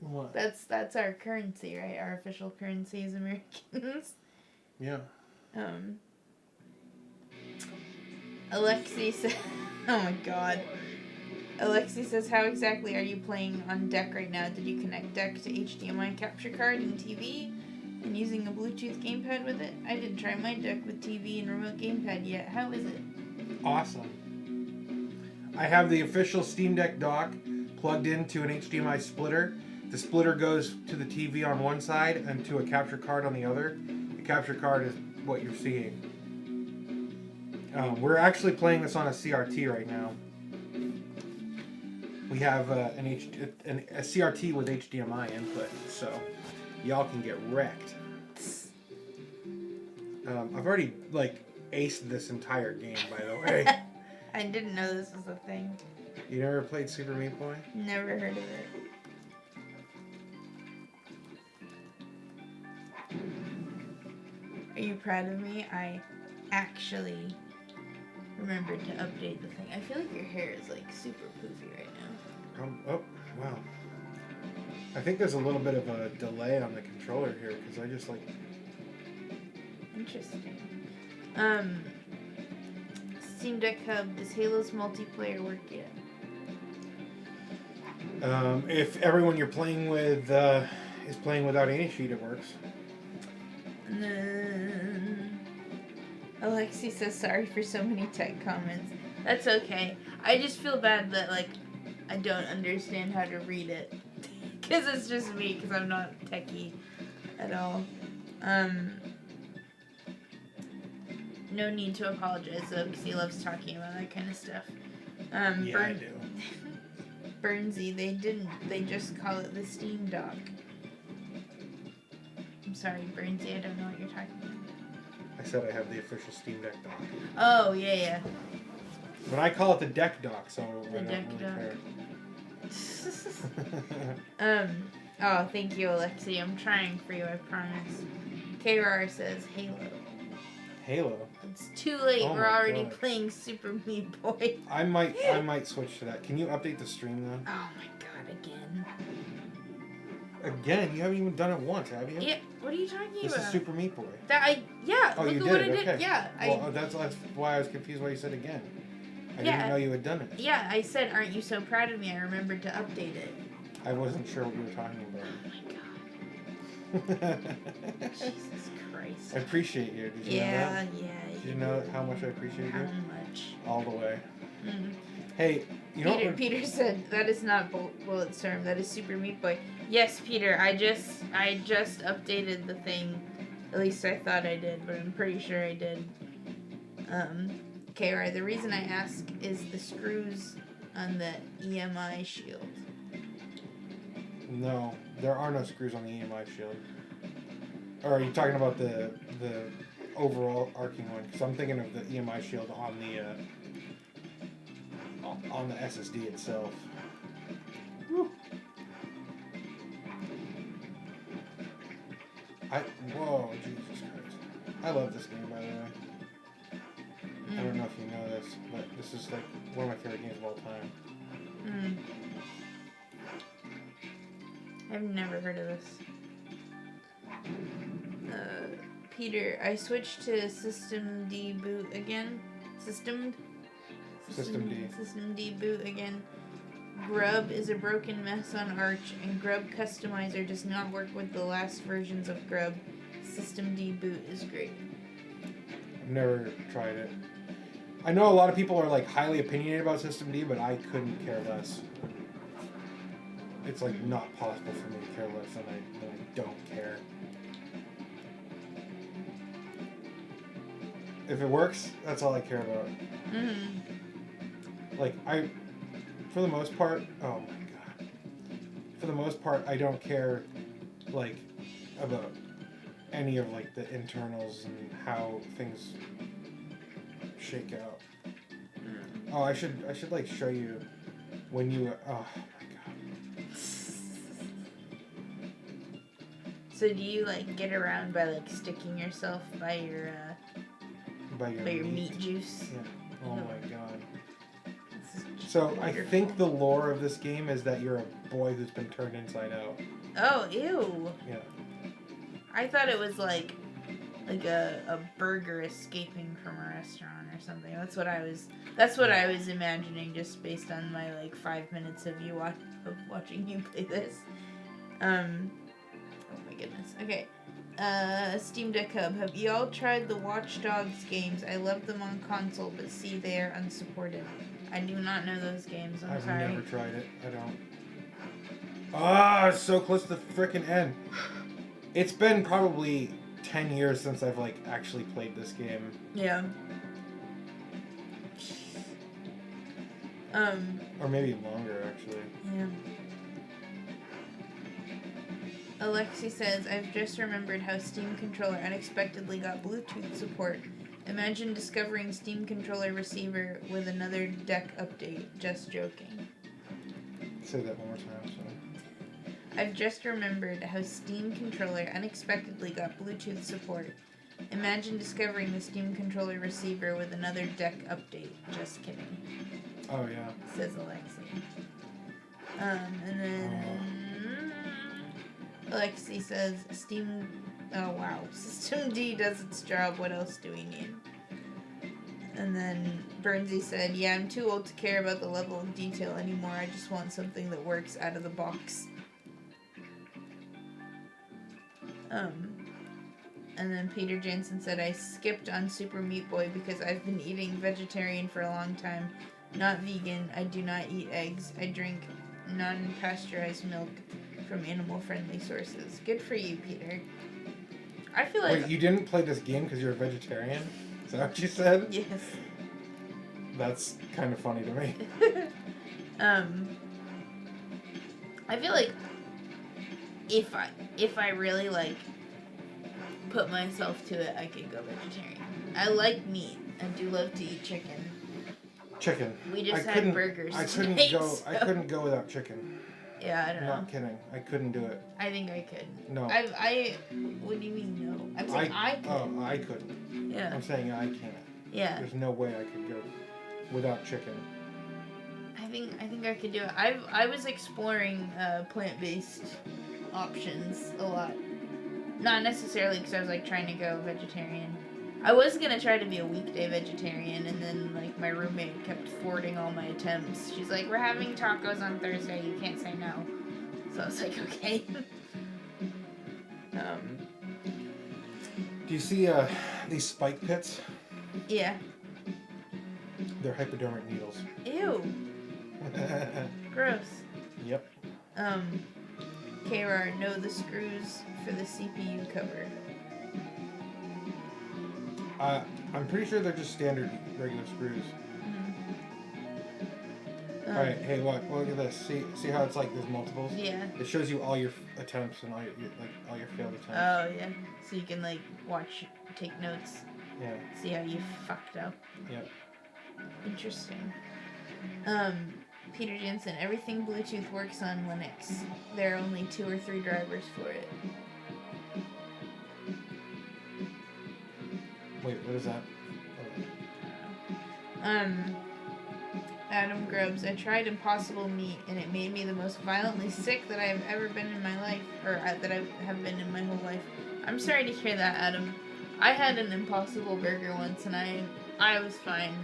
What? That's our currency, right? Our official currency as Americans. Yeah. Alexi says, oh my god. Alexi says, how exactly are you playing on deck right now? Did you connect deck to HDMI capture card and TV? And using a Bluetooth gamepad with it. I didn't try my deck with TV and remote gamepad yet. How is it? Awesome. I have the official Steam Deck dock plugged into an HDMI splitter. The splitter goes to the TV on one side and to a capture card on the other. The capture card is what you're seeing. We're actually playing this on a CRT right now. We have a CRT with HDMI input, so y'all can get wrecked. I've already aced this entire game, by the way. I didn't know this was a thing. You never played Super Meat Boy? Never heard of it. Are you proud of me? I actually remembered to update the thing. I feel like your hair is super poofy right now. Oh, wow. I think there's a little bit of a delay on the controller here because I just Interesting. Steam Deck Hub, does Halo's multiplayer work yet? If everyone you're playing with is playing without any sheet, it works. Alexi says sorry for so many tech comments. That's okay. I just feel bad that I don't understand how to read it. Because it's just me, because I'm not techie at all. No need to apologize though, because he loves talking about that kind of stuff. I do. Burnsy, they just call it the Steam Dock. I'm sorry, Burnsy, I don't know what you're talking about. I said I have the official Steam Deck dock. Oh, yeah. But I call it the Deck Dock, so I don't Deck really Dock. care. Oh, thank you, Alexi. I'm trying for you, I promise. KR says Halo. Halo. It's too late. Oh We're my already God. playing Super Meat Boy. I might switch to that. Can you update the stream though? Oh my God, again. Again, you haven't even done it once, have you? Yeah, what are you talking This about? is Super Meat Boy. Oh, you look at did what it, I did. okay. Yeah, Well, that's why I was confused why you said again. I Yeah. didn't know you had done it. Yeah, I said, aren't you so proud of me? I remembered to update it. I wasn't sure what you were talking Oh my God. Jesus Christ. I appreciate you. Did you know that? Yeah. Did you know how much I appreciate How you? much? All the way. Mm. Hey, you know what? Peter said that is not Bulletstorm. That is Super Meat Boy. Yes, Peter. I just updated the thing. At least I thought I did, but I'm pretty sure I did. KR, the reason I ask is the screws on the EMI shield. No, there are no screws on the EMI shield. Or are you talking about the overall arcing one? Because I'm thinking of the EMI shield on the SSD itself. Whew. Whoa, Jesus Christ! I love this game, by the way. I don't know if you know this, but this is one of my favorite games of all time. I've never heard of this. Peter, I switched to System D boot again. System D boot again. Grub is a broken mess on Arch, and Grub Customizer does not work with the last versions of Grub. System D boot is great. I've never tried it. I know a lot of people are highly opinionated about System D, but I couldn't care less. It's not possible for me to care less, and I really don't care. If it works, that's all I care about. For the most part, oh my God. For the most part, I don't care, about any of, the internals and how things shake out. Oh, I should show you when you, oh my God. So do you, get around by, sticking yourself by your meat juice? Yeah. Oh my God. This is So wonderful. I think the lore of this game is that you're a boy who's been turned inside out. Oh, ew. Yeah. I thought it was like a burger escaping from a restaurant or something. That's what I was imagining just based on my 5 minutes of watching you play this. Oh my goodness. Okay. Steam Deck Hub. Have you all tried the Watch Dogs games? I love them on console, but see, they are unsupported. I do not know those games. I'm I've sorry. never tried it. I don't. Ah, it's so close to the frickin' end. It's been probably 10 years since I've like actually played this game. Yeah. Or maybe longer, actually. Yeah. Alexi says, I've just remembered how Steam Controller unexpectedly got Bluetooth support. Imagine discovering Steam Controller receiver with another deck update. Just joking. Say that one more time, sorry. I've just remembered how Steam Controller unexpectedly got Bluetooth support. Imagine discovering the Steam Controller receiver with another deck update. Just kidding. Oh, yeah. Says Alexi. And then Alexi says Steam. Oh wow, System D does its job. What else do we need? And then Bernsey said, "Yeah, I'm too old to care about the level of detail anymore. I just want something that works out of the box." And then Peter Jensen said, I skipped on Super Meat Boy because I've been eating vegetarian for a long time. Not vegan. I do not eat eggs. I drink non-pasteurized milk from animal-friendly sources. Good for you, Peter. I feel like... Wait, you didn't play this game because you're a vegetarian? Is that what you said? Yes. That's kind of funny to me. I feel like if I really like put myself to it, I could go vegetarian. I like meat. I do love to eat chicken. Chicken. We just had burgers. I couldn't tonight, go. so. I couldn't go without chicken. Yeah, I don't know. Not kidding. I couldn't do it. I think I could. No. I. What do you mean no? I'm saying I could. Oh, I couldn't. Yeah. I'm saying I can't. Yeah. There's no way I could go without chicken. I think I could do it. I was exploring plant-based options a lot. Not necessarily because I was like trying to go vegetarian. I was gonna try to be a weekday vegetarian, and then like my roommate kept thwarting all my attempts. She's like, "We're having tacos on Thursday. You can't say no." So I was like, "Okay." Do you see these spike pits? Yeah. They're hypodermic needles. Ew. Gross. Yep. KR, no, the screws for the CPU cover. I'm pretty sure they're just standard regular screws. Mm-hmm. All right, hey, look at this. See how it's like there's multiples? Yeah. It shows you all your attempts and all your failed attempts. Oh yeah. So you can like take notes. Yeah. See how you fucked up. Yep. Interesting. Peter Jensen, everything Bluetooth works on Linux. There are only 2 or 3 drivers for it. Wait, what is that? Adam Grubbs, I tried Impossible Meat and it made me the most violently sick that I have ever been in my life, or that I have been in my whole life. I'm sorry to hear that, Adam. I had an Impossible Burger once and I was fine.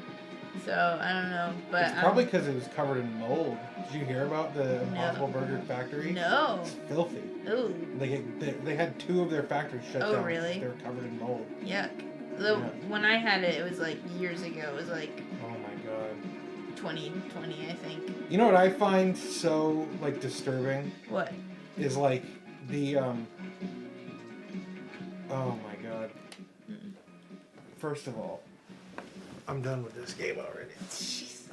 So, I don't know, but... It's probably because it was covered in mold. Did you hear about the Impossible No. Burger factory? No. It's filthy. Ooh. They had 2 of their factories shut down. Oh, really? They were covered in mold. Yuck. Yeah. When I had it, it was like years ago. It was like Oh my god. 2020, I think. You know what I find so like disturbing What? is like the oh my god. Mm-mm. First of all, I'm done with this game already. Jesus.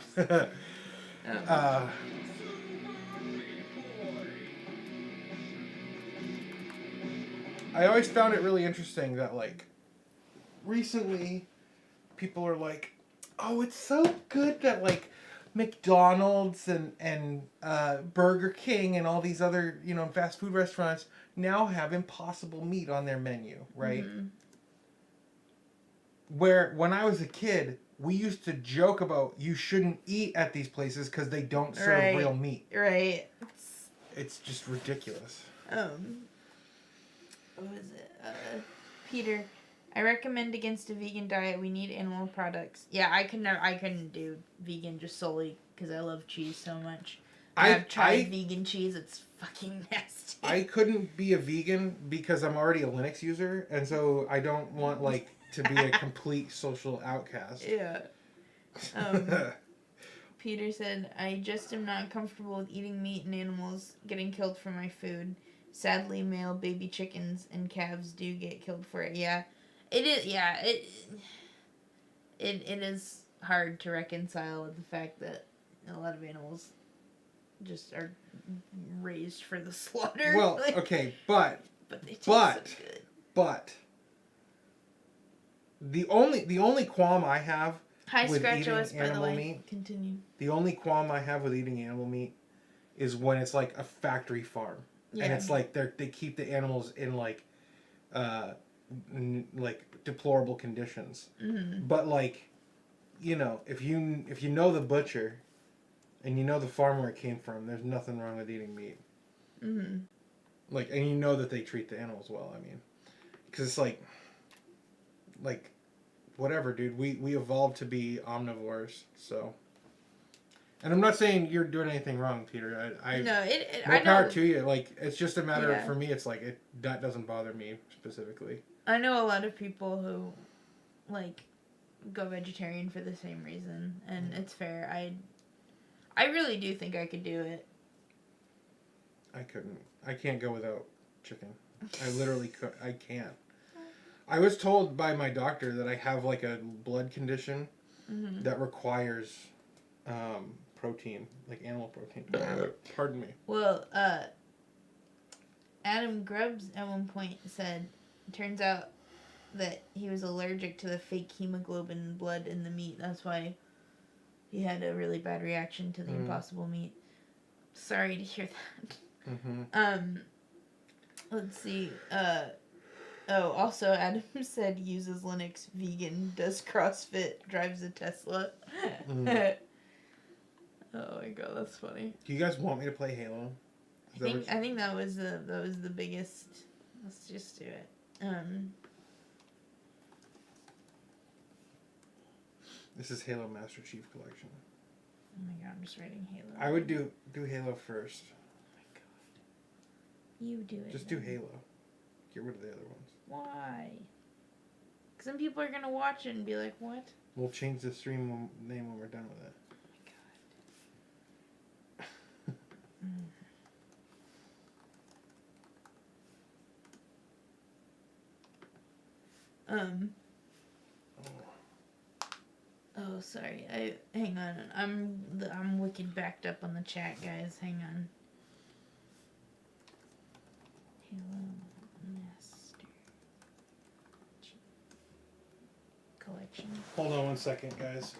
I always found it really interesting that like recently people are like, oh, it's so good that like McDonald's and Burger King and all these other, fast food restaurants now have Impossible Meat on their menu, right? Mm-hmm. Where when I was a kid, we used to joke about you shouldn't eat at these places because they don't serve Right. real meat. Right. It's just ridiculous. What was it? Peter, I recommend against a vegan diet. We need animal products. Yeah, I couldn't do vegan just solely because I love cheese so much. I've tried vegan cheese. It's fucking nasty. I couldn't be a vegan because I'm already a Linux user, and so I don't want like to be a complete social outcast. Yeah. Peter said, I just am not comfortable with eating meat and animals getting killed for my food. Sadly, male baby chickens and calves do get killed for it. Yeah. It is, yeah, it is hard to reconcile with the fact that a lot of animals just are raised for the slaughter. Well, like, okay, but they taste so good. But the only qualm I have Hi, with Scratch eating OS, by the animal way. meat, Continue. the only qualm I have with eating animal meat is when it's like a factory farm, Yeah. and it's like they keep the animals in like deplorable conditions. Mm-hmm. But like, you know, if you know the butcher, and you know the farm where it came from, there's nothing wrong with eating meat. Mm-hmm. Like, and you know that they treat the animals well. I mean, because it's like, whatever, dude. We evolved to be omnivores, so. And I'm not saying you're doing anything wrong, Peter. More power to you. Like, it's just a matter of, for me, it's like that doesn't bother me specifically. I know a lot of people who like go vegetarian for the same reason, and it's fair. I really do think I could do it. I couldn't. I can't go without chicken. I literally could. I can't. I was told by my doctor that I have like a blood condition that requires protein, like animal protein. Pardon me. Well, Adam Grubbs at one point said, turns out that he was allergic to the fake hemoglobin blood in the meat. That's why he had a really bad reaction to the Impossible meat. Sorry to hear that. Mm-hmm. Let's see. Also, Adam said uses Linux, vegan, does CrossFit, drives a Tesla. Oh my god, that's funny. Do you guys want me to play Halo? I think that was the biggest. Let's just do it. This is Halo Master Chief Collection. Oh my god, I'm just writing Halo. I would do Halo first. Oh my god. You do it. Just do Halo. Get rid of the other ones. Why? Because then people are gonna watch it and be like, "What?" We'll change the stream name when we're done with it. Oh my god. Oh, sorry. Hang on. I'm wicked backed up on the chat, guys. Hang on. Halo Master Chief Collection. Hold on 1 second, guys.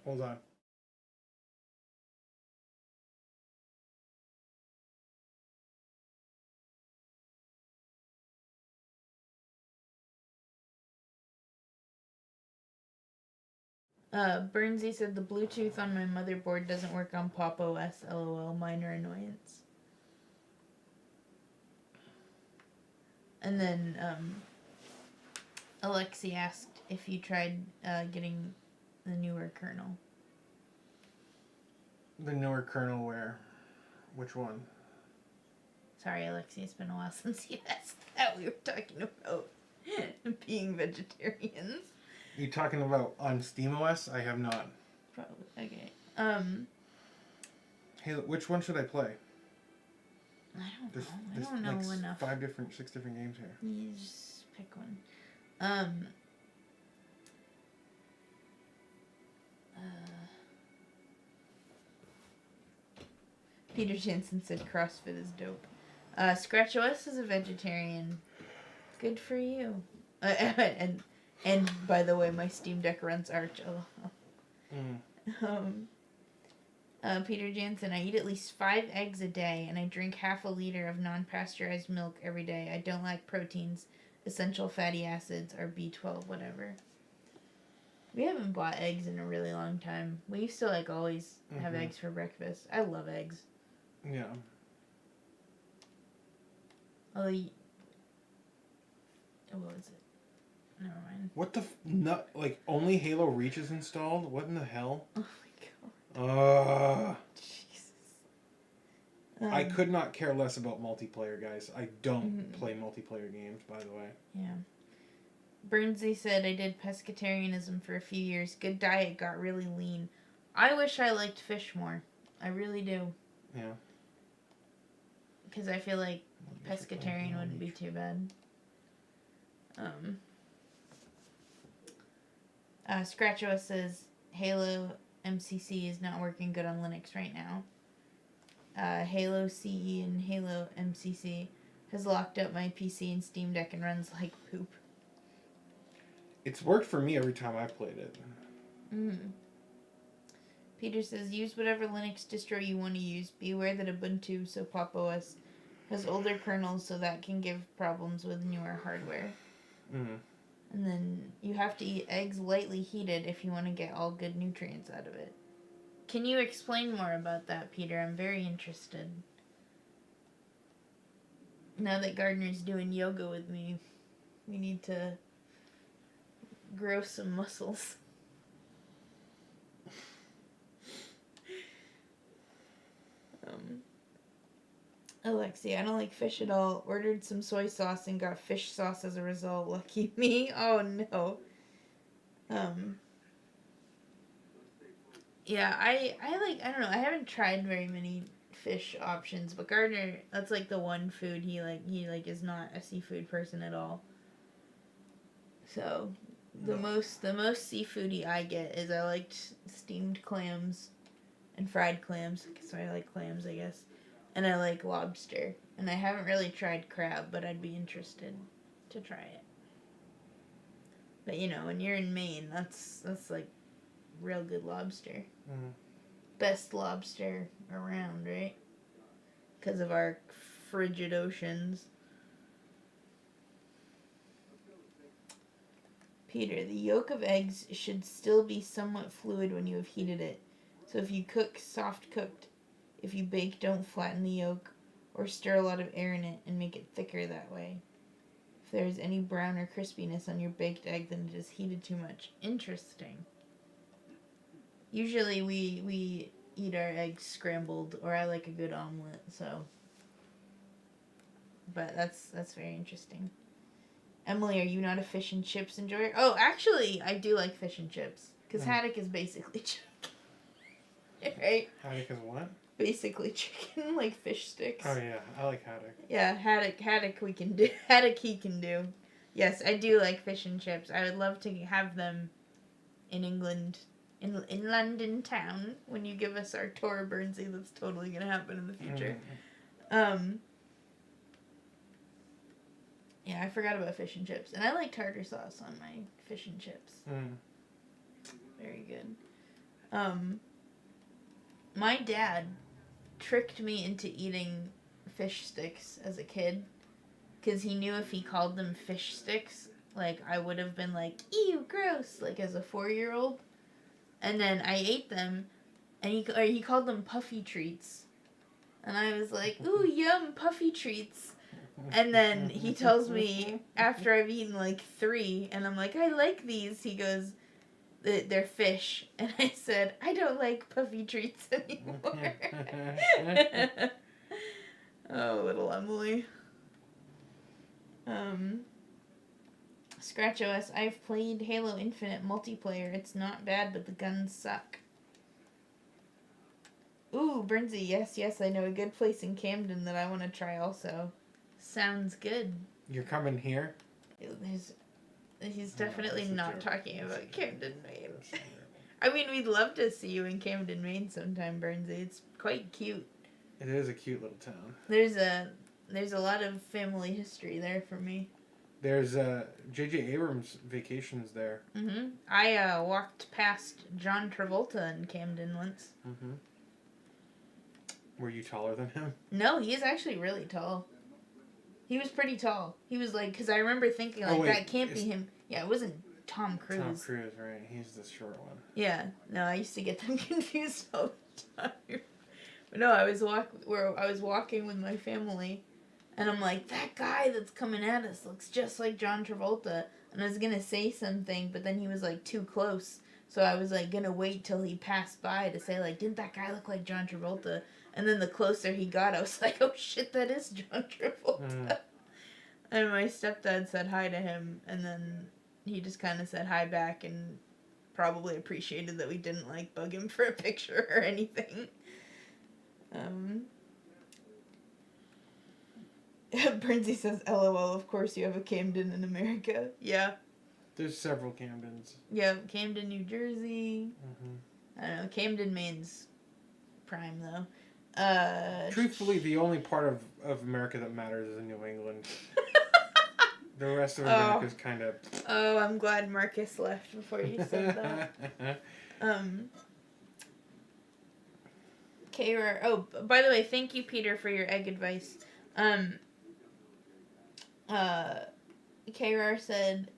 Hold on. Burnsy said the Bluetooth on my motherboard doesn't work on Pop OS. LOL, minor annoyance. And then Alexi asked if you tried getting the newer kernel. The newer kernel where? Which one? Sorry, Alexi, it's been a while since you asked that. We were talking about being vegetarians. Are you talking about on SteamOS? I have not. Probably. Okay. Hey, which one should I play? I don't know like enough. 6 different games here. You just pick one. Peter Jensen said CrossFit is dope. Scratch OS is a vegetarian. Good for you. And by the way, my Steam Deck runs Arch. Peter Jansen, I eat at least 5 eggs a day, and I drink half a liter of non-pasteurized milk every day. I don't like proteins, essential fatty acids, or B12, whatever. We haven't bought eggs in a really long time. We used to like always have eggs for breakfast. I love eggs. Yeah. Although, what was it? Never mind. What the nut? Like only Halo Reach is installed? What in the hell? Oh my god. Uh, Jesus. I could not care less about multiplayer, guys. I don't Mhm. play multiplayer games, by the way. Yeah. Burnsy said, I did pescatarianism for a few years. Good diet, got really lean. I wish I liked fish more. I really do. Yeah. Because I feel like pescatarian wouldn't be too bad. Scratchos says, Halo MCC is not working good on Linux right now. Halo CE and Halo MCC has locked up my PC and Steam Deck and runs like poop. It's worked for me every time I played it. Peter says, use whatever Linux distro you want to use. Be aware that Ubuntu, so Pop! OS, has older kernels, so that can give problems with newer hardware. And then you have to eat eggs lightly heated if you want to get all good nutrients out of it. Can you explain more about that, Peter? I'm very interested. Now that Gardner's doing yoga with me, we need to grow some muscles. Alexi, I don't like fish at all. Ordered some soy sauce and got fish sauce as a result. Lucky me. Oh no. Yeah, I don't know. I haven't tried very many fish options, but Gardner, that's like the one food he is not a seafood person at all. So, the most seafoody I get is I liked steamed clams and fried clams. So I like clams, I guess. And I like lobster. And I haven't really tried crab, but I'd be interested to try it. But you know, when you're in Maine, that's like real good lobster. Best lobster around, right? Because of our frigid oceans. Peter, the yolk of eggs should still be somewhat fluid when you have heated it. So if you cook, soft cooked. If you bake, don't flatten the yolk or stir a lot of air in it and make it thicker that way. If there is any brown or crispiness on your baked egg, then it is heated too much. Interesting. Usually we eat our eggs scrambled, or I like a good omelet, so. But that's very interesting. Emily, are you not a fish and chips enjoyer? Oh, actually, I do like fish and chips. Because haddock is basically chicken. Right? Haddock is what? Basically chicken, like fish sticks. Oh yeah, I like haddock. Yeah, haddock we can do. Haddock he can do. Yes, I do like fish and chips. I would love to have them in England, in London town, when you give us our tour, Burnsy. That's totally going to happen in the future. Yeah, I forgot about fish and chips. And I like tartar sauce on my fish and chips. Very good. My dad tricked me into eating fish sticks as a kid. Because he knew if he called them fish sticks, like, I would have been like, ew, gross, like, as a 4-year-old. And then I ate them, and he called them puffy treats. And I was like, ooh, yum, puffy treats. And then he tells me, after I've eaten like 3, and I'm like, I like these, he goes, they're fish. And I said, I don't like puffy treats anymore. Oh, little Emily. Scratch OS, I've played Halo Infinite multiplayer. It's not bad, but the guns suck. Ooh, Burnsy, yes, I know a good place in Camden that I want to try also. Sounds good. You're coming here? He's definitely not talking about Camden, Maine. That's a joke. I mean, we'd love to see you in Camden, Maine sometime, Burnsy. It's quite cute. It is a cute little town. There's a lot of family history there for me. There's J.J. Abrams vacations there. I walked past John Travolta in Camden once. Were you taller than him? No, he is actually really tall. He was pretty tall. He was like, because I remember thinking, like, that can't be him. Yeah, it wasn't Tom Cruise. Tom Cruise, right. He's the short one. Yeah. No, I used to get them confused all the time. But no, I was walking with my family, and I'm like, that guy that's coming at us looks just like John Travolta. and I was gonna say something, but then he was like too close. So I was like gonna wait till he passed by to say like, didn't that guy look like John Travolta? And then the closer he got, I was like, oh shit, that is John Travolta. And my stepdad said hi to him, and then he just kind of said hi back and probably appreciated that we didn't like bug him for a picture or anything. Brinzy says, LOL, of course you have a Camden in America. Yeah. There's several Camdens. Yeah, Camden, New Jersey. Mm-hmm. I don't know, Camden, Maine's prime, though. Truthfully, the only part of America that matters is in New England. The rest of America's kind of... Oh, I'm glad Marcus left before you said that. K-R... Oh, by the way, thank you, Peter, for your egg advice. K-R said,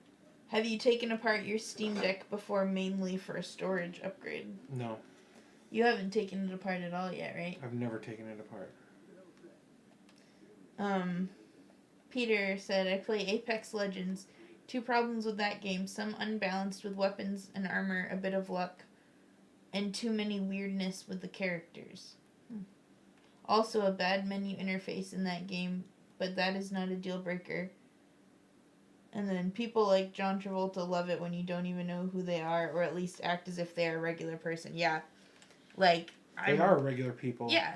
have you taken apart your Steam Deck before, mainly for a storage upgrade? No. You haven't taken it apart at all yet, right? I've never taken it apart. Peter said, I play Apex Legends. 2 problems with that game. Some unbalanced with weapons and armor, a bit of luck, and too many weirdness with the characters. Also, a bad menu interface in that game, but that is not a deal breaker. And then people like John Travolta love it when you don't even know who they are, or at least act as if they're a regular person. Yeah. Like, They are regular people. Yeah.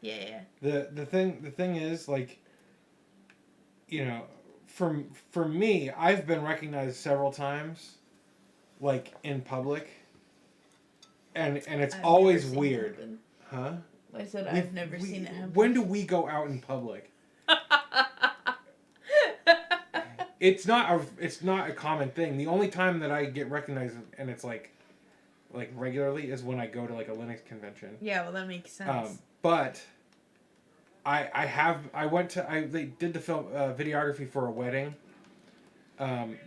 Yeah. The thing is, like, you know, for me, I've been recognized several times, like, in public, and it's I've always never seen weird. it happen. Huh? I said I've never seen it happen. When do we go out in public? It's not a common thing. The only time that I get recognized, and it's like regularly, is when I go to like a Linux convention. Yeah, well, that makes sense. But they did the film videography for a wedding.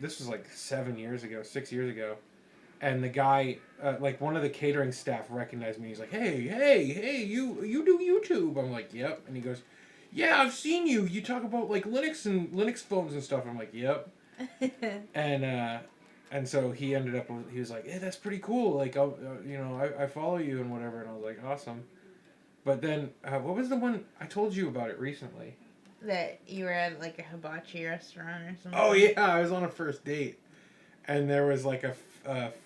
This was like 6 years ago, and the guy, like one of the catering staff, recognized me. He's like, hey, you do YouTube? I'm like, yep. And he goes, yeah, I've seen you. You talk about like Linux phones and stuff. I'm like, yep. And so he ended up. He was like, hey, that's pretty cool. Like, I follow you and whatever. And I was like, awesome. But then, what was the one I told you about it recently? That you were at like a hibachi restaurant or something. Oh yeah, I was on a first date, and there was like a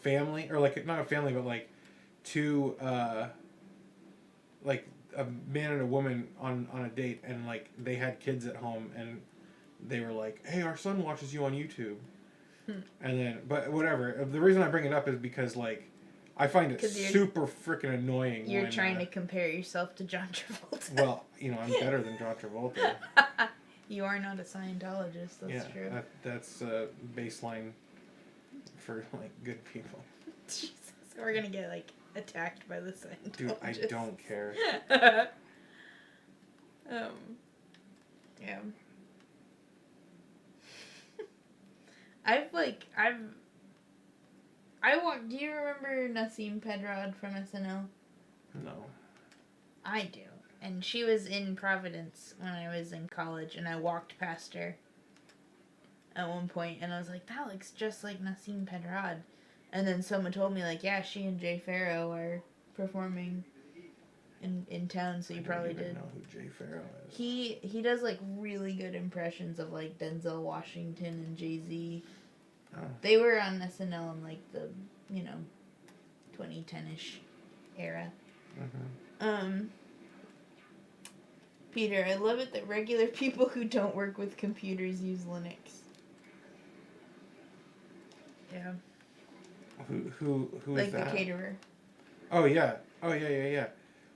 family, or like not a family, but like 2, like a man and a woman on a date, and like they had kids at home, and they were like, hey, our son watches you on YouTube. And then, but whatever, the reason I bring it up is because like I find it super freaking annoying. You're trying to compare yourself to John Travolta. Well, I'm better than John Travolta. You are not a Scientologist, that's true. That's baseline for like good people. Jesus, we're gonna get like attacked by the Scientologists. Dude, I don't care. Yeah. Do you remember Nassim Pedrad from SNL? No. I do. And she was in Providence when I was in college, and I walked past her at one point, and I was like, that looks just like Nassim Pedrad. And then someone told me, like, yeah, she and Jay Farrow are performing in town, so you probably did. I don't even know who Jay Farrow is. He does, like, really good impressions of, like, Denzel Washington and Jay-Z. Oh. They were on SNL in, like, the, 2010-ish era. Mm-hmm. Peter, I love it that regular people who don't work with computers use Linux. Yeah. Who is like that? Like the caterer. Oh yeah.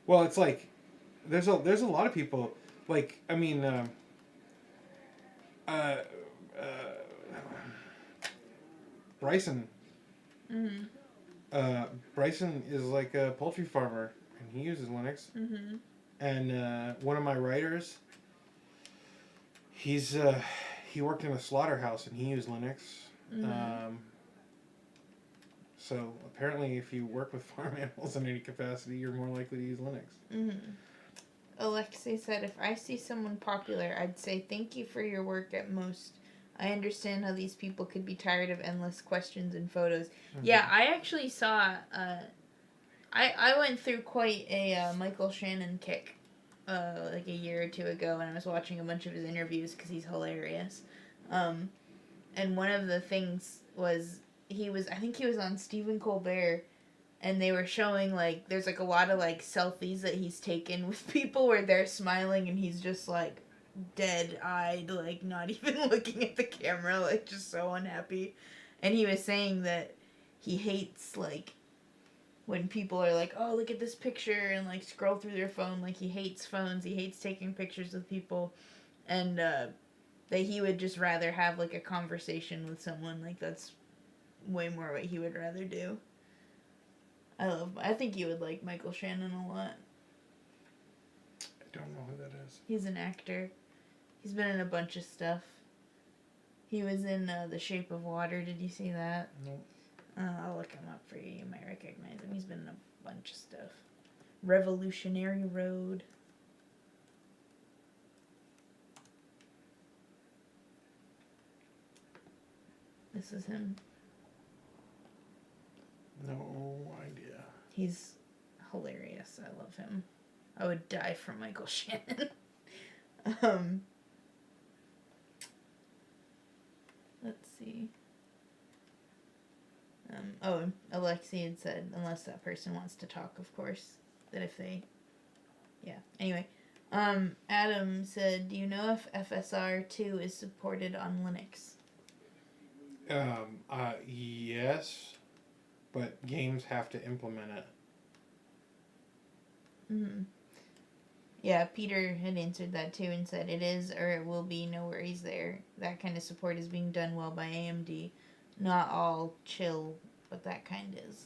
Well, it's like there's a lot of people, like, I mean, Bryson. Mm-hmm. Bryson is like a poultry farmer, and he uses Linux. Mm-hmm. And one of my writers, he worked in a slaughterhouse, and he used Linux. Mm-hmm. So apparently, if you work with farm animals in any capacity, you're more likely to use Linux. Mm-hmm. Alexei said, if I see someone popular, I'd say thank you for your work at most. I understand how these people could be tired of endless questions and photos. Mm-hmm. Yeah, I actually saw. I went through quite a Michael Shannon kick, like a year or two ago, and I was watching a bunch of his interviews because he's hilarious. And one of the things was I think he was on Stephen Colbert, and they were showing like there's like a lot of like selfies that he's taken with people where they're smiling and he's just like dead-eyed, like not even looking at the camera, like just so unhappy. And he was saying that he hates like when people are like, oh, look at this picture, and like scroll through their phone. Like he hates phones, he hates taking pictures of people, and that he would just rather have like a conversation with someone. Like that's way more what he would rather do. I think you would like Michael Shannon a lot. I don't know who that is. He's an actor. He's been in a bunch of stuff. He was in The Shape of Water. Did you see that? Nope. I'll look him up for you. You might recognize him. He's been in a bunch of stuff. Revolutionary Road. This is him. No idea. He's hilarious. I love him. I would die for Michael Shannon. Let's see. Alexi had said, unless that person wants to talk, of course, that if they, yeah. Anyway, Adam said, do you know if FSR2 is supported on Linux? Yes, but games have to implement it. Mm-hmm. Yeah, Peter had answered that too and said it is or it will be, no worries there. That kind of support is being done well by AMD. Not all chill, but that kind is.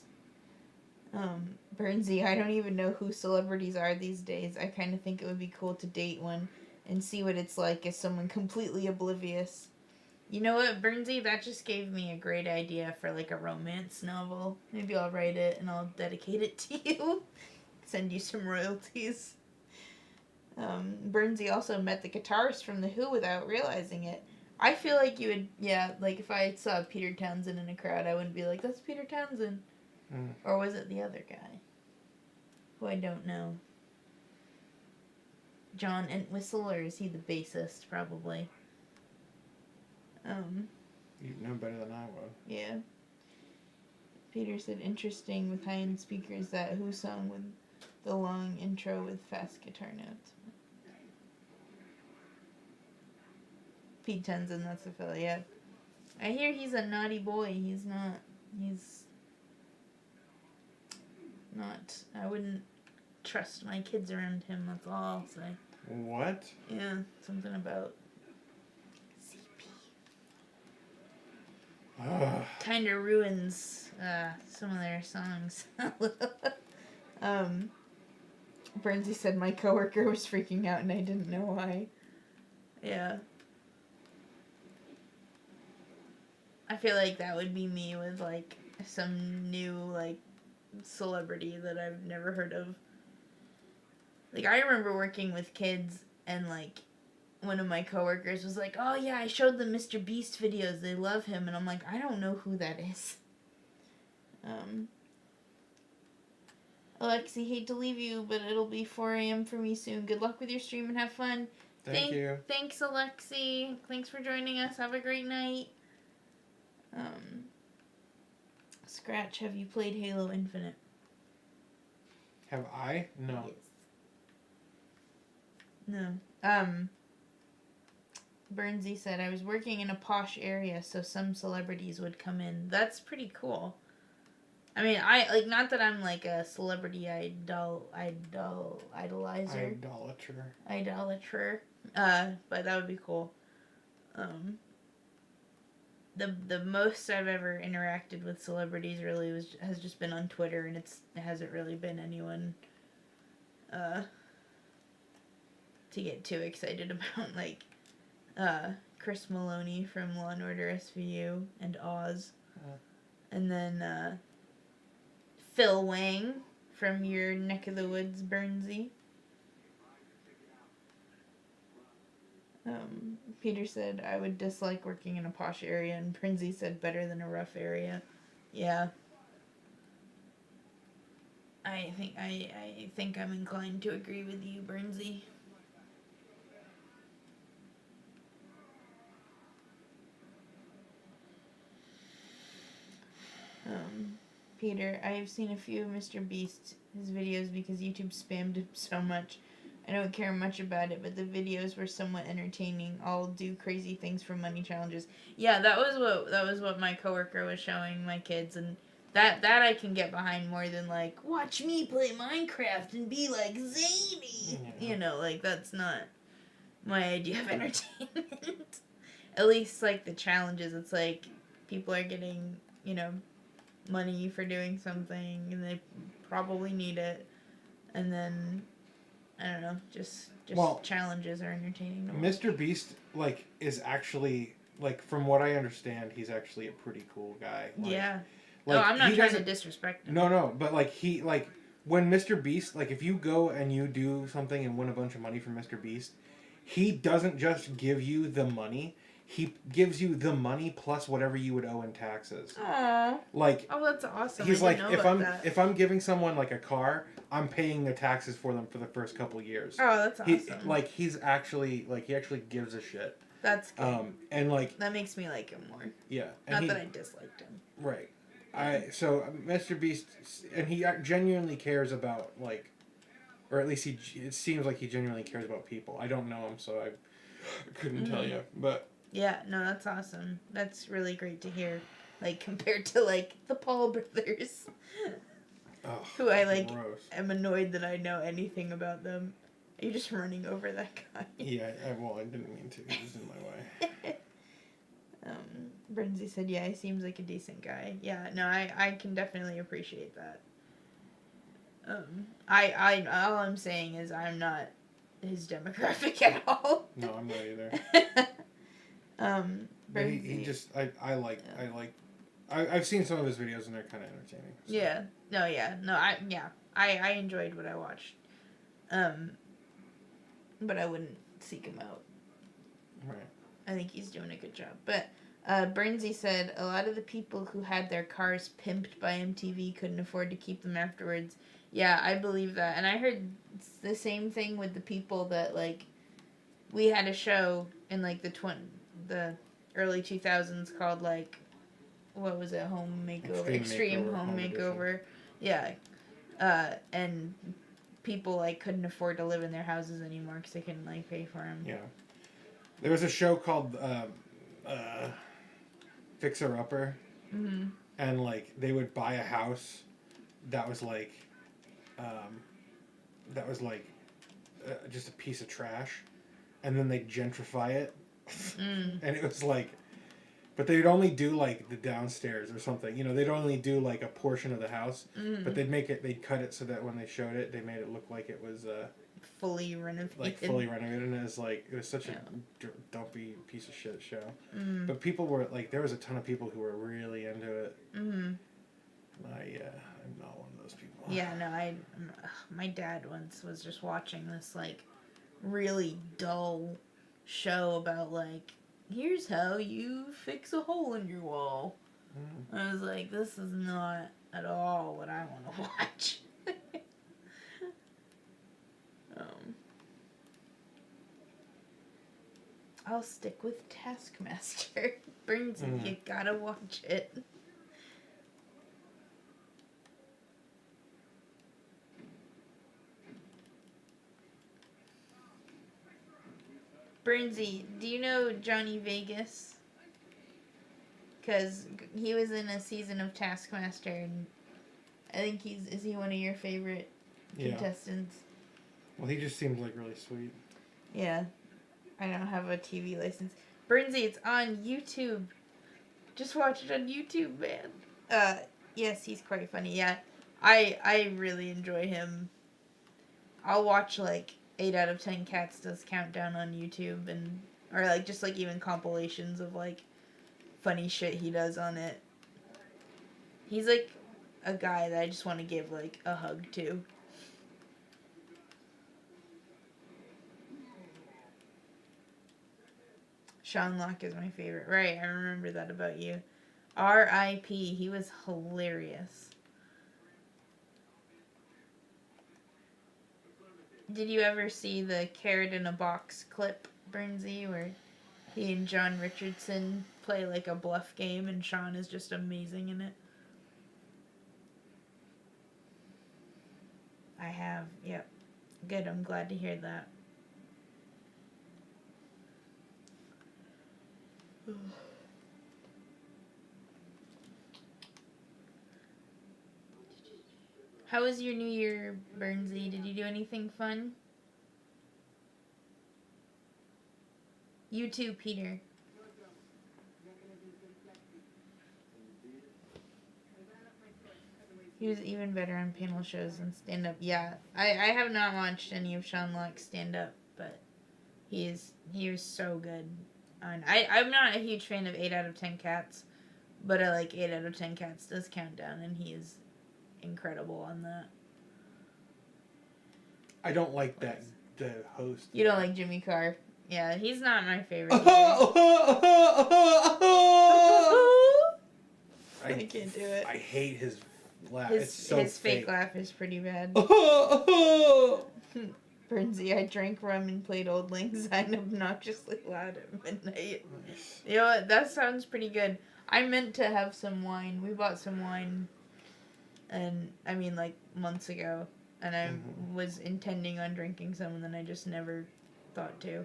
Bernsey, I don't even know who celebrities are these days. I kind of think it would be cool to date one and see what it's like as someone completely oblivious. You know what, Bernsey? That just gave me a great idea for like a romance novel. Maybe I'll write it and I'll dedicate it to you. Send you some royalties. Bernsey also met the guitarist from The Who without realizing it. I feel like you would, yeah, like if I saw Peter Townsend in a crowd, I wouldn't be like, that's Peter Townsend. Mm. Or was it the other guy? Who I don't know. John Entwistle, or is he the bassist? Probably. You'd know better than I would. Yeah. Peter said, interesting with high-end speakers, that Who song with the long intro with fast guitar notes. Pete Townsend, that's the fella, yeah. I hear he's a naughty boy. He's not, I wouldn't trust my kids around him, that's all I'll say. What? Yeah, something about CP. Kind of ruins some of their songs. Bernsey said my coworker was freaking out and I didn't know why. Yeah. I feel like that would be me with like some new like celebrity that I've never heard of. Like I remember working with kids and like one of my coworkers was like, "Oh yeah, I showed them Mr. Beast videos. They love him." And I'm like, "I don't know who that is." Alexi, hate to leave you, but it'll be 4 a.m. for me soon. Good luck with your stream and have fun. Thank you. Thanks, Alexi. Thanks for joining us. Have a great night. Scratch, have you played Halo Infinite? Have I? No. Yes. No. Bernsey said, I was working in a posh area, so some celebrities would come in. That's pretty cool. I mean, I, like, not that I'm, like, a celebrity idolater. Idolater. But that would be cool. The most I've ever interacted with celebrities really has just been on Twitter, and it hasn't really been anyone to get too excited about, like Chris Maloney from Law & Order SVU and Oz. And then Phil Wang from your neck of the woods, Bernsey. Peter said, I would dislike working in a posh area, and Prinsey said, better than a rough area. Yeah. I think I'm inclined to agree with you, Bernsey. Peter, I have seen a few of Mr. Beast, his videos, because YouTube spammed him so much. I don't care much about it, but the videos were somewhat entertaining. I'll do crazy things for money challenges. Yeah, that was what my coworker was showing my kids, and that I can get behind more than like, watch me play Minecraft and be like zany. Yeah. You know, like that's not my idea of entertainment. At least like the challenges, it's like people are getting, money for doing something and they probably need it, and then I don't know, just Well, challenges are entertaining. Mr. Beast is actually from what I understand, he's actually a pretty cool guy. Yeah. No, I'm not trying to disrespect him. No, but when Mr. Beast, if you go and you do something and win a bunch of money from Mr. Beast, he doesn't just give you the money. He gives you the money plus whatever you would owe in taxes. Aww. Oh, that's awesome. He's if I'm giving someone a car, I'm paying the taxes for them for the first couple years. Oh, that's awesome. He actually gives a shit. That's good. And that makes me like him more. Yeah. And not that I disliked him. Right. So Mr. Beast, and he genuinely cares about or at least it seems like he genuinely cares about people. I don't know him, so I couldn't tell you, but. Yeah, no, that's awesome. That's really great to hear. Compared to, the Paul brothers. Oh, who I, gross. am annoyed that I know anything about them. Are you just running over that guy? Yeah, I didn't mean to. He was in my way. Brenzy said, yeah, he seems like a decent guy. Yeah, no, I can definitely appreciate that. All I'm saying is I'm not his demographic at all. No, I'm not either. But he just I've seen some of his videos and they're kind of entertaining. So. Yeah. No. Yeah. No. I enjoyed what I watched. But I wouldn't seek him out. Right. I think he's doing a good job. But Bernsey said a lot of the people who had their cars pimped by MTV couldn't afford to keep them afterwards. Yeah, I believe that. And I heard the same thing with the people that we had a show in the early 2000s called what was it, home makeover, extreme home makeover. Yeah. And people couldn't afford to live in their houses anymore because they couldn't pay for them. Yeah. There was a show called Fixer Upper. Mm-hmm. And they would buy a house that was just a piece of trash, and then they'd gentrify it. And it was but they'd only do the downstairs or something, they'd only do a portion of the house, but they'd cut it so that when they showed it, they made it look like it was fully renovated. Fully renovated, and it was such a dumpy piece of shit show. But people were there was a ton of people who were really into it. I'm not one of those people. Yeah, no, my dad once was just watching this really dull show about here's how you fix a hole in your wall. I was like, this is not at all what I want to watch. I'll stick with Taskmaster. Bernsey, you gotta watch it. Bernsey, do you know Johnny Vegas? Because he was in a season of Taskmaster, and I think is he one of your favorite contestants? Well, he just seems really sweet. Yeah. I don't have a TV license. Bernsey, it's on YouTube. Just watch it on YouTube, man. Yes, he's quite funny. Yeah, I really enjoy him. I'll watch 8 out of 10 Cats Does Countdown on YouTube, or just even compilations of funny shit he does on it. He's a guy that I just want to give a hug to. Sean Locke is my favorite. Right, I remember that about you. R.I.P. He was hilarious. Did you ever see the carrot in a box clip, Bernsey, where he and John Richardson play like a bluff game and Sean is just amazing in it? I have, yep. Good, I'm glad to hear that. How was your New Year, Bernsey? Did you do anything fun? You too, Peter. He was even better on panel shows and stand-up. Yeah, I have not watched any of Sean Locke's stand-up, but he was so good. I'm not a huge fan of 8 out of 10 Cats, but I like 8 out of 10 Cats does Countdown, and he is incredible on that. I don't like the host. You don't like Jimmy Carr? Yeah, he's not my favorite. I can't do it. I hate his laugh. His, it's so his fake laugh is pretty bad. Bernsey, I drank rum and played Old Lang Syne obnoxiously loud at midnight. You know what? That sounds pretty good. I meant to have some wine. We bought some wine, and I mean, like, months ago. And I was intending on drinking some, and then I just never thought to.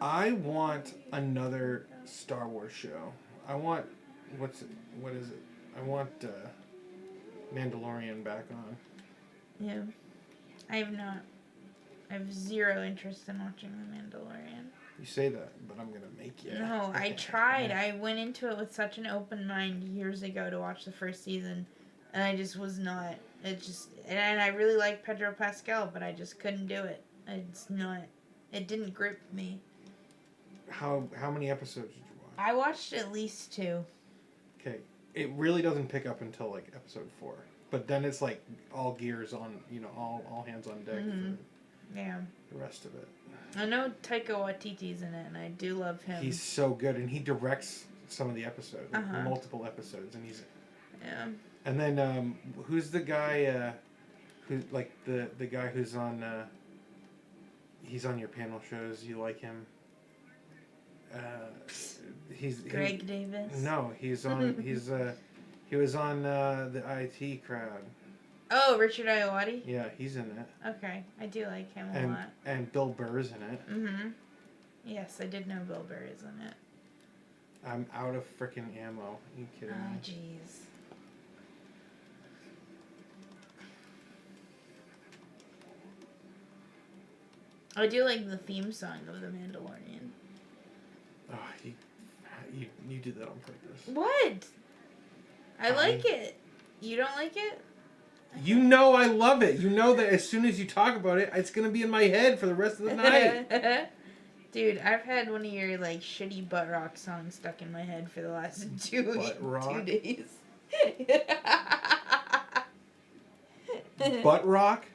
I want another Star Wars show. I want what is it? I want Mandalorian back on. Yeah. I have not. I have zero interest in watching The Mandalorian. You say that, but I'm gonna make you. No, I tried. I went into it with such an open mind years ago to watch the first season, and I just was not. And I really like Pedro Pascal, but I just couldn't do it. It's not. It didn't grip me. How many episodes did you watch? I watched at least 2. Okay, it really doesn't pick up until like episode 4, but then it's like all gears on, all hands on deck for the rest of it. I know Taika Waititi's in it, and I do love him. He's so good, and he directs some of the episodes, multiple episodes, and he's. Yeah. And then who's the guy? Who's like the guy who's on? He's on your panel shows. You like him? He's Greg Davis. No, he's on. He was on the IT Crowd. Oh, Richard Ayoade? Yeah, he's in it. Okay, I do like him a lot. And Bill Burr's in it. Mm-hmm. Yes, I did know Bill Burr is in it. I'm out of frickin' ammo. Are you kidding me? Oh, jeez. I do like the theme song of The Mandalorian. Oh, you did that on purpose. What? I like it. You don't like it? You know I love it. You know that as soon as you talk about it, it's gonna be in my head for the rest of the night. Dude, I've had one of your like shitty butt rock songs stuck in my head for the last 2 days. Butt rock?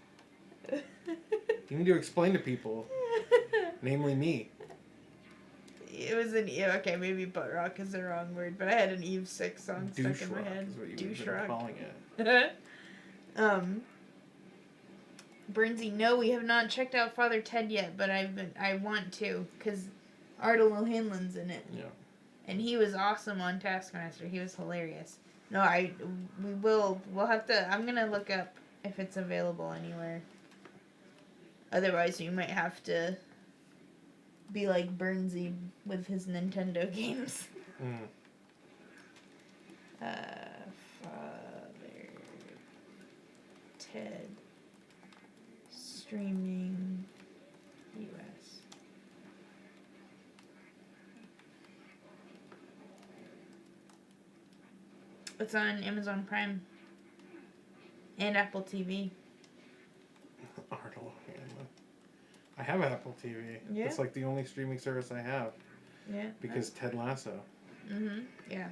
You need to explain to people, namely me. It was okay, maybe butt rock is the wrong word, but I had an Eve 6 song Douche stuck in my head. Is what Douche you've been rock. calling it. Bernsey, no, we have not checked out Father Ted yet, but I want to, because Ardal O'Hanlon's in it. Yeah. And he was awesome on Taskmaster. He was hilarious. No, we'll have to, I'm gonna look up if it's available anywhere. Otherwise, you might have to be like Bernsey with his Nintendo games. Father Ted streaming US. It's on Amazon Prime and Apple TV. Ardal O'Hanlon. I have Apple TV. Yeah. It's like the only streaming service I have. Yeah. Because Ted Lasso. Mm-hmm. Yeah.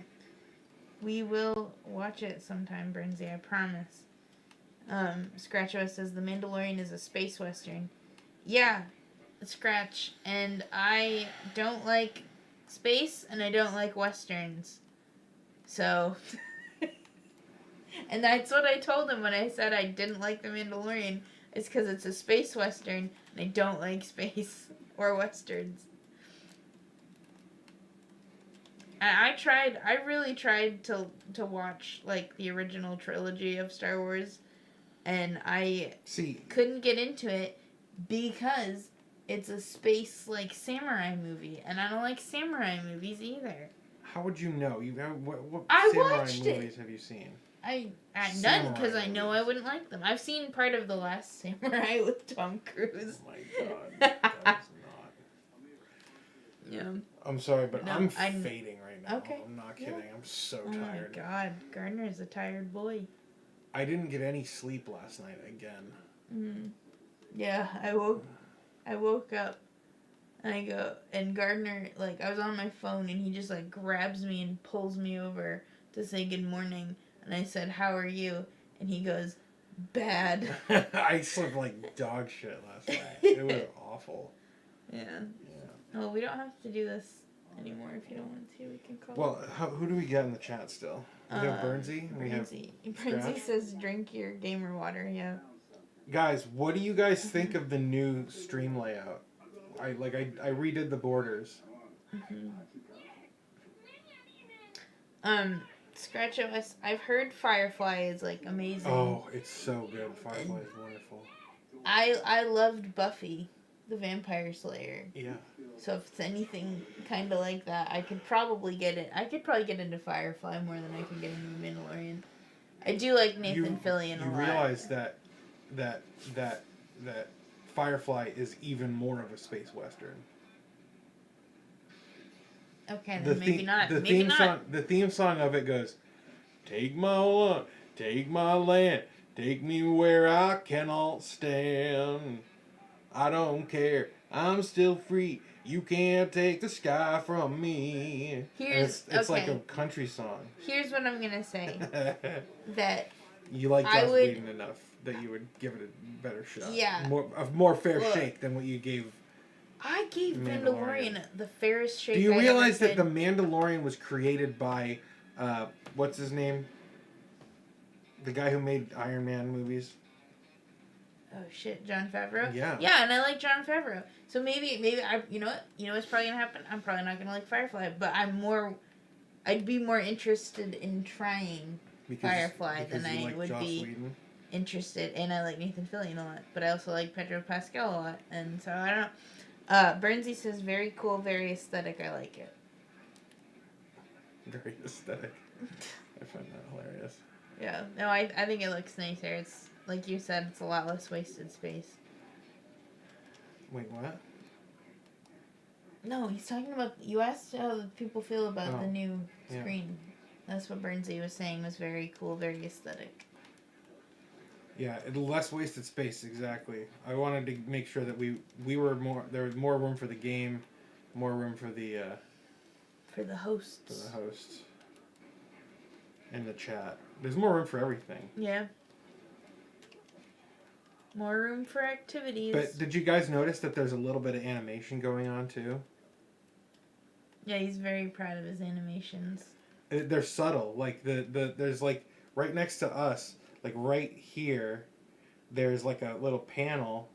We will watch it sometime, Brinzy, I promise. Scratch OS says The Mandalorian is a space western. Yeah, Scratch. And I don't like space and I don't like westerns. So. And that's what I told him when I said I didn't like The Mandalorian. It's because it's a space western and I don't like space or westerns. And I really tried to watch like the original trilogy of Star Wars, and I couldn't get into it because it's a space like samurai movie, and I don't like samurai movies either. How would you know? You have what I samurai watched movies it. have you seen? None, because I know I wouldn't like them. I've seen part of The Last Samurai with Tom Cruise. Oh my god, that is not. Yeah. I'm sorry, but No, I'm fading right now. Okay. I'm not kidding. Yeah. I'm so Oh tired. my god, Gardner is a tired boy. I didn't get any sleep last night again. Yeah, I woke up and I go, and Gardner, like, I was on my phone and he just like grabs me and pulls me over to say good morning, and I said, "How are you?" And he goes, "Bad." I slept like dog shit last night. It was awful. Yeah. Yeah. Well, we don't have to do this anymore if you don't want to. We can call. Well, who do we get in the chat still? We have Bernsey. Bernsey says drink your gamer water. Yeah. Guys, what do you guys think of the new stream layout? I redid the borders. Scratch OS. I've heard Firefly is like amazing. Oh, it's so good. Firefly is wonderful. I loved Buffy, the Vampire Slayer. Yeah. So if it's anything kind of like that, I could probably get it. I could probably get into Firefly more than I can get into Mandalorian. I do like Nathan Fillion a lot. You realize that Firefly is even more of a space western. Okay, then maybe not. Maybe not. The theme song of it goes, "Take my land, take my land, take me where I cannot stand. I don't care, I'm still free. You can't take the sky from me." It's like a country song. Here's what I'm gonna say. That you like Joss Whedon enough that you would give it a better shot. Yeah. A more fair shake than what you gave. I gave Mandalorian the fairest shake. Do you realize that The Mandalorian was created by, what's his name? The guy who made Iron Man movies. Oh shit, Jon Favreau. Yeah. Yeah, and I like Jon Favreau. So maybe I, you know what's probably gonna happen. I'm probably not gonna like Firefly, but I'd be more interested in trying Firefly than I would be interested. And I like Nathan Fillion a lot, but I also like Pedro Pascal a lot, and so I don't know. Bernsey says, very cool, very aesthetic. I like it. Very aesthetic. I find that hilarious. Yeah. No, I think it looks nicer. It's, like you said, it's a lot less wasted space. Wait, what? No, he's talking about, you asked how the people feel about the new screen. That's what Bernsey was saying, was very cool, very aesthetic. Yeah, less wasted space, exactly. I wanted to make sure that we were more, there was more room for the game, more room for the hosts. For the hosts. And the chat. There's more room for everything. Yeah. More room for activities. But did you guys notice that there's a little bit of animation going on too? Yeah, he's very proud of his animations. They're subtle. Like there's like right next to us, like right here, there's like a little panel,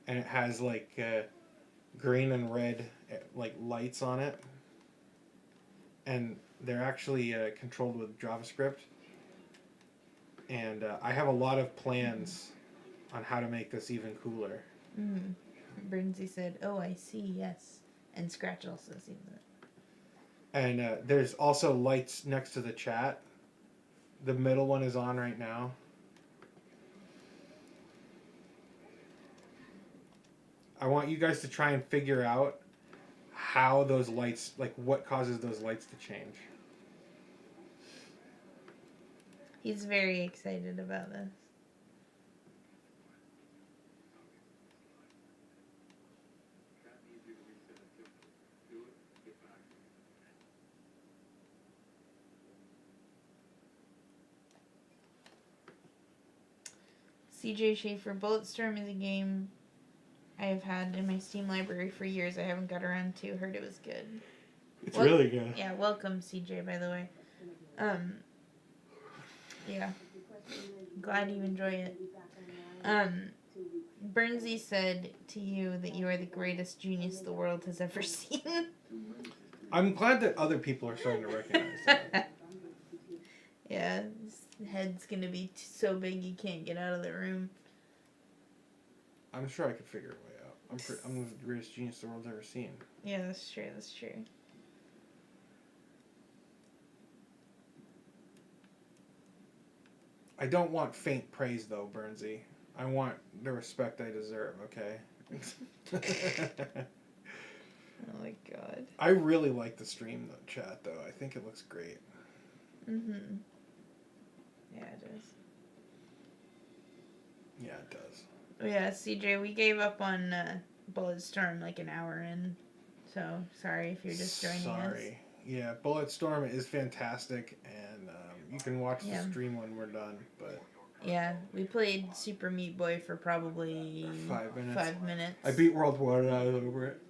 and it has like green and red like lights on it, and they're actually controlled with JavaScript. And I have a lot of plans on how to make this even cooler. Bernsey said, "Oh, I see. Yes," and Scratch also sees it. And there's also lights next to the chat. The middle one is on right now. I want you guys to try and figure out how those lights, like what causes those lights to change. He's very excited about this. CJ Schaefer, Bulletstorm is a game I have had in my Steam library for years. I haven't got around to. Heard it was good. It's really good. Yeah, welcome, CJ, by the way. Yeah. Glad you enjoy it. Bernsey said to you that you are the greatest genius the world has ever seen. I'm glad that other people are starting to recognize that. Yeah, his head's gonna be so big you can't get out of the room. I'm sure I could figure a way out. I'm the greatest genius the world's ever seen. Yeah, that's true, that's true. I don't want faint praise, though, Bernsey. I want the respect I deserve, okay? Oh my god. I really like the stream, though, chat, though. I think it looks great. Mm-hmm. Yeah, it does. Yeah, it does. Yeah, CJ, we gave up on Bulletstorm like an hour in. So, sorry if you're just joining us. Sorry. Yeah, Bulletstorm is fantastic, and you can watch the stream when we're done, but... Yeah, we played Super Meat Boy for probably 5 minutes. 5 minutes. I beat World War and I was over it.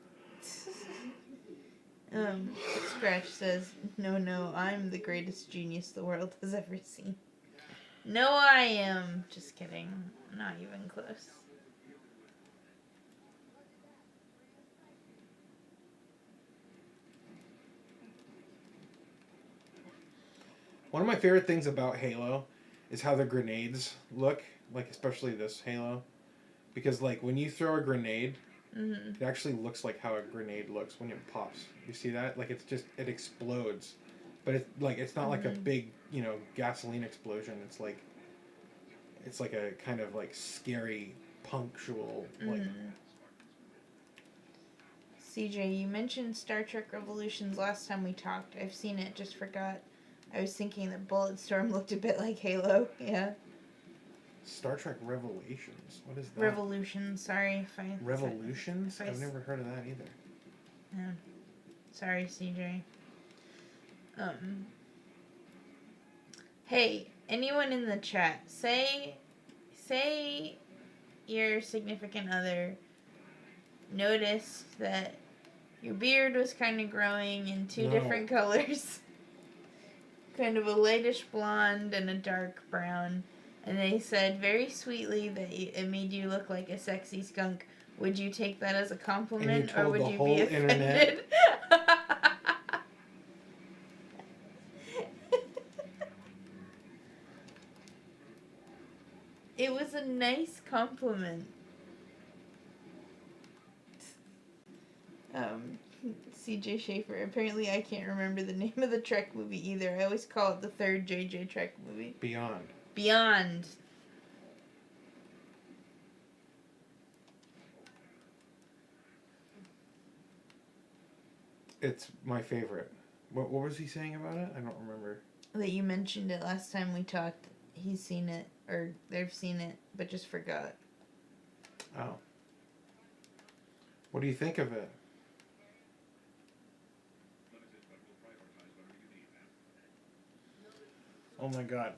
Scratch says, no, I'm the greatest genius the world has ever seen. No, I am. Just kidding. Not even close. One of my favorite things about Halo is how the grenades look, like especially this Halo. Because like when you throw a grenade, it actually looks like how a grenade looks when it pops. You see that? Like it explodes. But it's not like a big, gasoline explosion. It's like a kind of like scary punctual like CJ, you mentioned Star Trek Revolutions last time we talked. I've seen it, just forgot. I was thinking that Bulletstorm looked a bit like Halo. Yeah. Star Trek Revelations. What is that? Revolutions. Sorry if I. Revolutions? I've never heard of that either. Yeah. Sorry, CJ. Hey, anyone in the chat, say your significant other noticed that your beard was kind of growing in two different colors. Kind of a lightish blonde and a dark brown. And they said very sweetly that it made you look like a sexy skunk. Would you take that as a compliment, or would you be offended? It was a nice compliment. CJ Schaefer. Apparently I can't remember the name of the Trek movie either. I always call it the third JJ Trek movie. Beyond. It's my favorite. What was he saying about it? I don't remember. That you mentioned it last time we talked. He's seen it, or they've seen it, but just forgot. Oh. What do you think of it? Oh my god.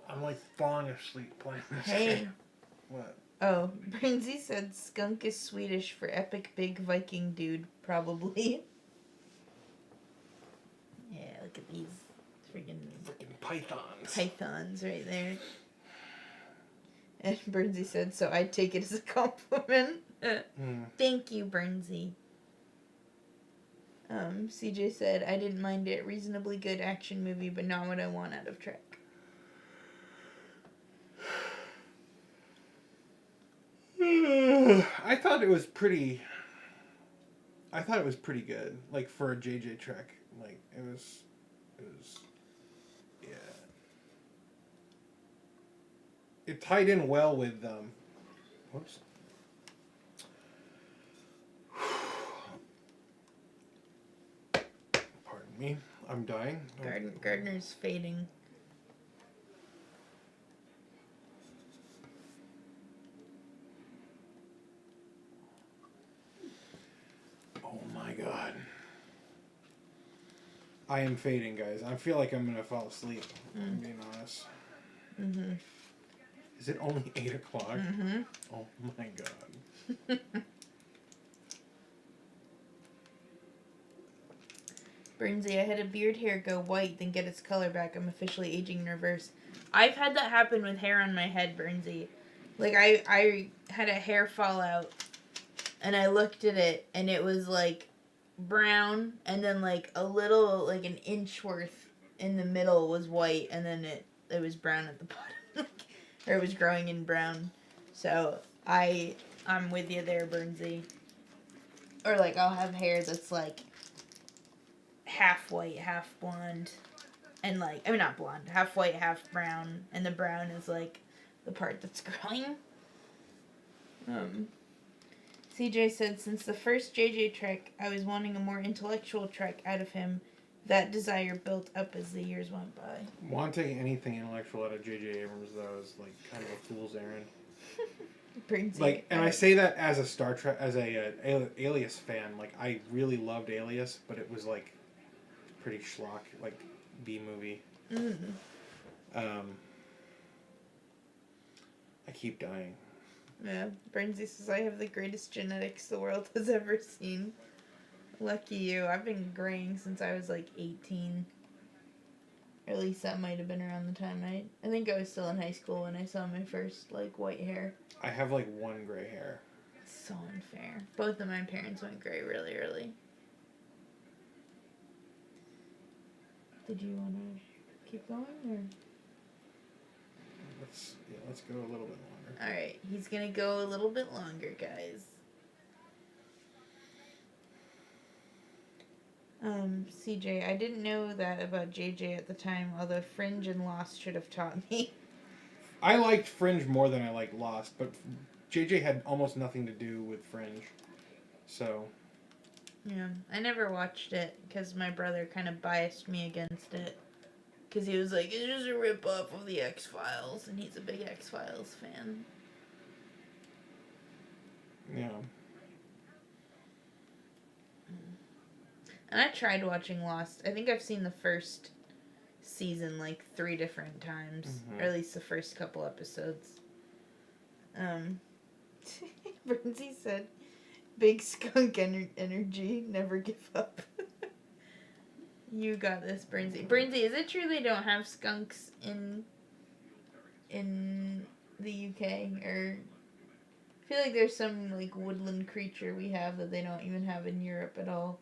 I'm like falling asleep playing this game. What? Oh, Brinsey said skunk is Swedish for epic big Viking dude, probably. Yeah, look at these freaking pythons. Pythons right there. And Bernsey said, so I'd take it as a compliment. Thank you, Bernsey. CJ said, I didn't mind it. Reasonably good action movie, but not what I want out of Trek. I thought it was pretty good. Like for a JJ Trek. Like it was yeah. It tied in well with whoops. Pardon me. I'm dying. Gardner's fading. Oh my god. I am fading, guys. I feel like I'm gonna fall asleep. I'm being honest. Is it only 8 o'clock? Mm-hmm. Oh my god. Bernsey, I had a beard hair go white, then get its color back. I'm officially aging in reverse. I've had that happen with hair on my head, Bernsey. Like, I had a hair fallout, and I looked at it, and it was, like, brown, and then, like, a little, like, an inch worth in the middle was white, and then it was brown at the bottom. Or it was growing in brown. So, I'm with you there, Bernsey. Or, like, I'll have hair that's, like, half white, half blonde, and like, I mean, not blonde, half white, half brown, and the brown is like the part that's growing. CJ said, since the first JJ Trek, I was wanting a more intellectual Trek out of him. That desire built up as the years went by. Wanting anything intellectual out of J.J. Abrams, though, is like kind of a fool's errand. Like, and I say that as a Star Trek, as a Alias fan. Like, I really loved Alias, but it was like pretty schlock, like B movie. I keep dying. Yeah, Bernsey says, I have the greatest genetics the world has ever seen. Lucky you. I've been graying since I was like 18. Or at least that might have been around the time I think I was still in high school when I saw my first like white hair. I have like one gray hair. It's so unfair. Both of my parents went gray really early. Did you want to keep going or? Let's go a little bit longer. Alright, he's gonna go a little bit longer, guys. CJ, I didn't know that about JJ at the time, although Fringe and Lost should have taught me. I liked Fringe more than I liked Lost, but JJ had almost nothing to do with Fringe. So. Yeah, I never watched it because my brother kind of biased me against it. Because he was like, it's just a rip-off of the X-Files, and he's a big X-Files fan. Yeah. And I tried watching Lost. I think I've seen the first season like 3 different times. Mm-hmm. Or at least the first couple episodes. Bernsey said, big skunk energy, never give up. You got this, Bernsey. Bernsey, is it true they don't have skunks in the UK? Or I feel like there's some like woodland creature we have that they don't even have in Europe at all.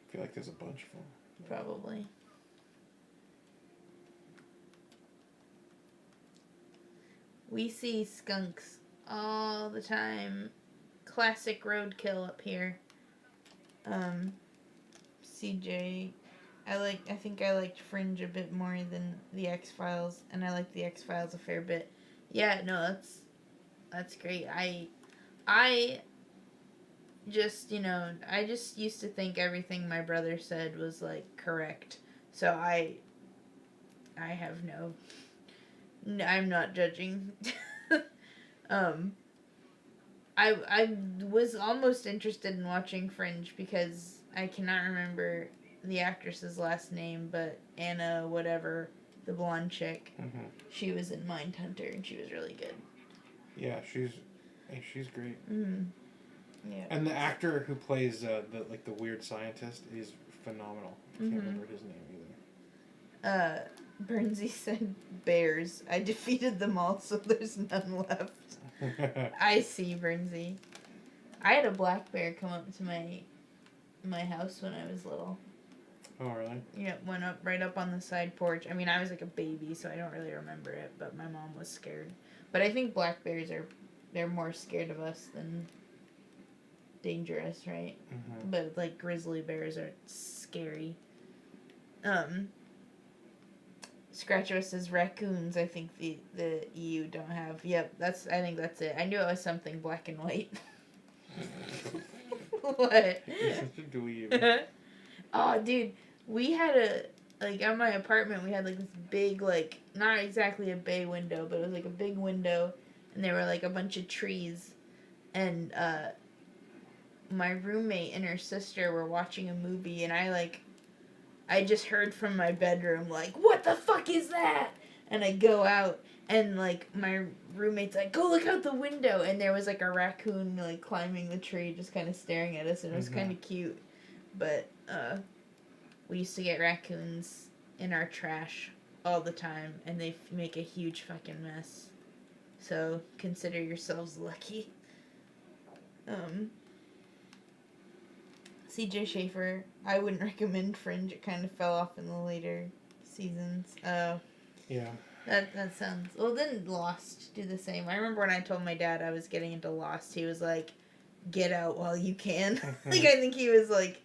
I feel like there's a bunch of them. Probably. We see skunks all the time. Classic roadkill up here. CJ, I think I liked Fringe a bit more than the X-Files, and I liked the X-Files a fair bit. Yeah, no, that's great. I just, I just used to think everything my brother said was, like, correct. So I have I'm not judging. I was almost interested in watching Fringe because I cannot remember the actress's last name, but Anna whatever, the blonde chick, she was in Mindhunter and she was really good. Yeah, she's great. Mm-hmm. Yeah. And the actor who plays the weird scientist is phenomenal. I can't remember his name either. Bernsey said bears. I defeated them all, so there's none left. I see, Bernsey. I had a black bear come up to my house when I was little. Oh, really? Yeah, went up right up on the side porch. I mean, I was like a baby, so I don't really remember it, but my mom was scared. But I think black bears they're more scared of us than dangerous, right? Mm-hmm. But like grizzly bears are scary. Scratcho says raccoons. I think the EU don't have. Yep, I think that's it. I knew it was something black and white. What? You're such a dweeb. Oh, dude, we had on my apartment, we had like this big, like, not exactly a bay window, but it was like a big window, and there were like a bunch of trees, and my roommate and her sister were watching a movie, and I just heard from my bedroom, like, what the fuck is that? And I go out, And, like, my roommate's like, go look out the window. And there was, like, a raccoon, like, climbing the tree, just kind of staring at us. And it was kind of cute. But, we used to get raccoons in our trash all the time. And they make a huge fucking mess. So, consider yourselves lucky. CJ Schaefer, I wouldn't recommend Fringe. It kind of fell off in the later seasons. Yeah. That sounds... Well, then Lost do the same. I remember when I told my dad I was getting into Lost, he was like, get out while you can. Like, I think he was like...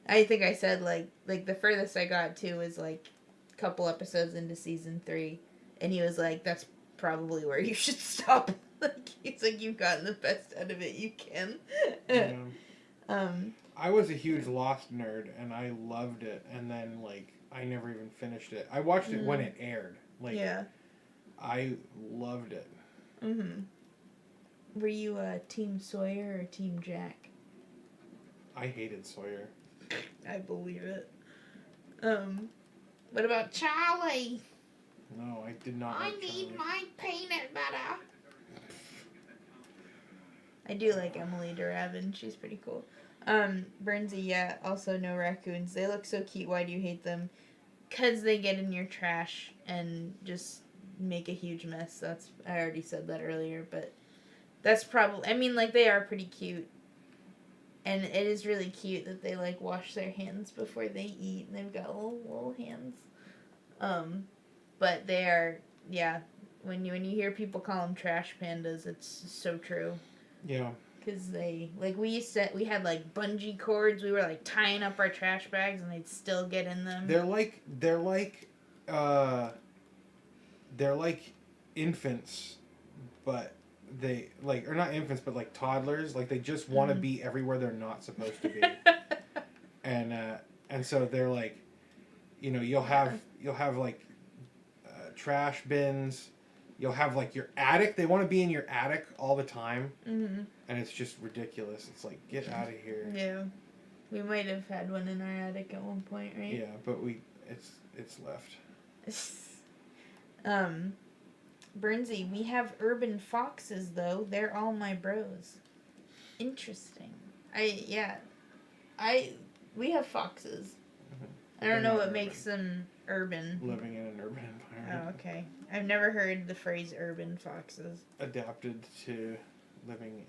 I think I said, like the furthest I got to was, like, a couple episodes into season 3. And he was like, that's probably where you should stop. Like, he's like, you've gotten the best out of it you can. Yeah. I was a huge Lost nerd, and I loved it. And then, like, I never even finished it. I watched it when it aired. Like, yeah. I loved it. Mm-hmm. Were you Team Sawyer or Team Jack? I hated Sawyer. I believe it. What about Charlie? No, I did not like Charlie. My peanut butter. I do like Emily Duravin. She's pretty cool. Bernsey, yeah, also no raccoons. They look so cute. Why do you hate them? 'Cause they get in your trash and just make a huge mess. I already said that earlier, but that's probably... I mean, like, they are pretty cute. And it is really cute that they, like, wash their hands before they eat. And they've got little hands. But they are... Yeah. When you hear people call them trash pandas, it's so true. Yeah. Because they... Like, we had, like, bungee cords. We were, like, tying up our trash bags, and they'd still get in them. They're like infants, but they, like, or not infants, but like toddlers. Like, they just want to be everywhere they're not supposed to be. And so they're like, you know, you'll have like trash bins. You'll have, like, your attic. They want to be in your attic all the time. Mm-hmm. And it's just ridiculous. It's like, get out of here. Yeah. We might have had one in our attic at one point, right? Yeah, but it's left. Bernsey, we have urban foxes, though. They're all my bros. Interesting. We have foxes. Mm-hmm. I don't know what makes them urban. Living in an urban environment. Oh, okay. I've never heard the phrase urban foxes. Adapted to living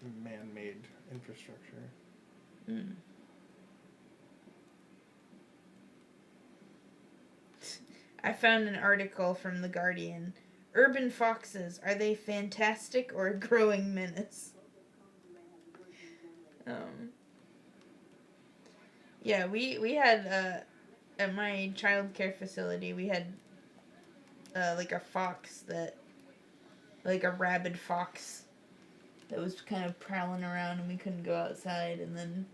in man-made infrastructure. Mm. I found an article from The Guardian. Urban foxes, are they fantastic or a growing menace? Yeah, we had, at my childcare facility, we had, like a fox like a rabid fox that was kind of prowling around and we couldn't go outside, and then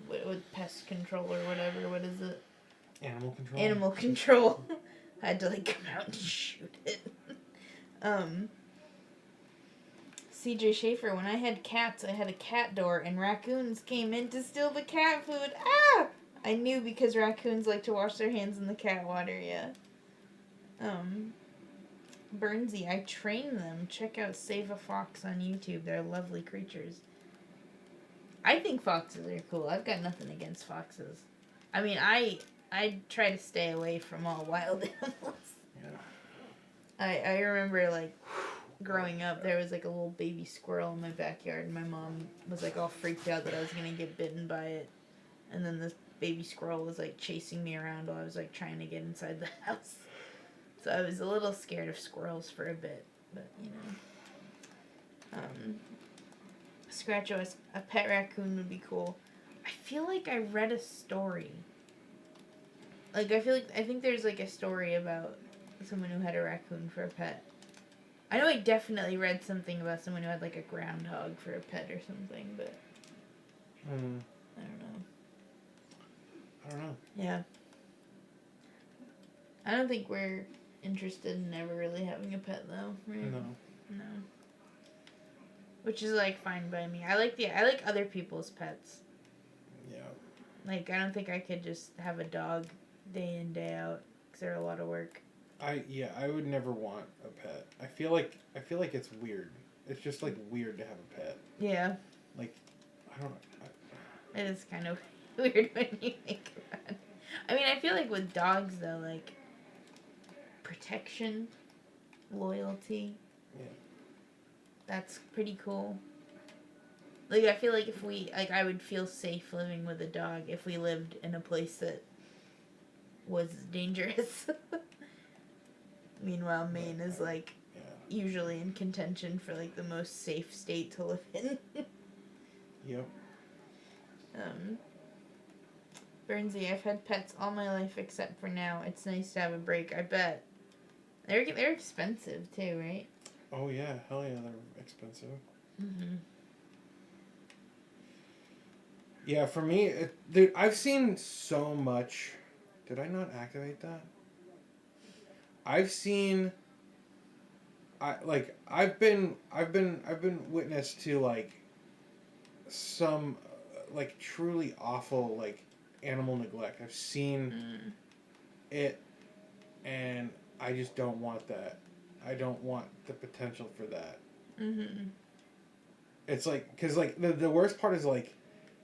what pest control or whatever, what is it? Animal control. I had to, like, come out and shoot it. CJ Schaefer, when I had cats, I had a cat door, and raccoons came in to steal the cat food. Ah! I knew, because raccoons like to wash their hands in the cat water, yeah. Bernsey, I train them. Check out Save a Fox on YouTube. They're lovely creatures. I think foxes are cool. I've got nothing against foxes. I mean, I try to stay away from all wild animals. Yeah. I remember, like, growing up, there was, like, a little baby squirrel in my backyard, and my mom was, like, all freaked out that I was going to get bitten by it. And then this baby squirrel was, like, chasing me around while I was, like, trying to get inside the house. So I was a little scared of squirrels for a bit, but, you know. Scratch OS, a pet raccoon would be cool. I feel like I read a story. Like, I think there's, like, a story about someone who had a raccoon for a pet. I know I definitely read something about someone who had, like, a groundhog for a pet or something, but... I don't know. Yeah. I don't think we're interested in ever really having a pet, though, right? No. Which is, like, fine by me. I like other people's pets. Yeah. Like, I don't think I could just have a dog day in, day out, because they're a lot of work. I would never want a pet. I feel like it's weird. It's just like weird to have a pet. Yeah. Like, I don't know. It is kind of weird when you think about it. I mean, I feel like with dogs, though, like, protection, loyalty. Yeah. That's pretty cool. Like, I feel like if we, like, I would feel safe living with a dog if we lived in a place that was dangerous. Meanwhile, Maine is, like, usually in contention for, like, the most safe state to live in. Yep. Burnsy, I've had pets all my life except for now. It's nice to have a break, I bet. They're expensive, too, right? Oh, yeah. Hell yeah, they're expensive. Mm-hmm. Yeah, for me, dude, I've seen so much. Did I not activate that? I've seen. I've been witness to like some like truly awful like animal neglect. I've seen it, and I just don't want that. I don't want the potential for that. Mm-hmm. It's like, because like the worst part is like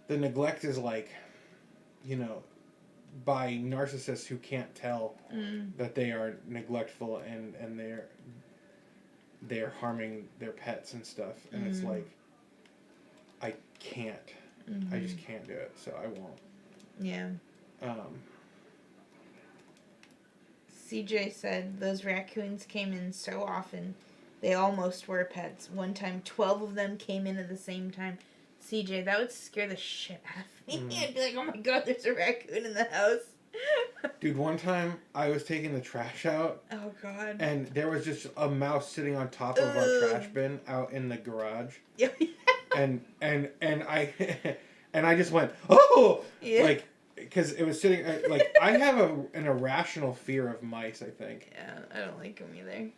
the neglect is like, you know, by narcissists who can't tell that they are neglectful and they're harming their pets and stuff, and it's like, I can't. I just can't do it, so I won't. Yeah. CJ said those raccoons came in so often, they almost were pets. One time, 12 of them came in at the same time. CJ, that would scare the shit out of me. I'd be like, oh my god, there's a raccoon in the house. Dude, one time I was taking the trash out. Oh god. And there was just a mouse sitting on top of our trash bin out in the garage. and I and I just went, oh, yeah. Like, because it was sitting like, I have an irrational fear of mice, I think. Yeah, I don't like them either.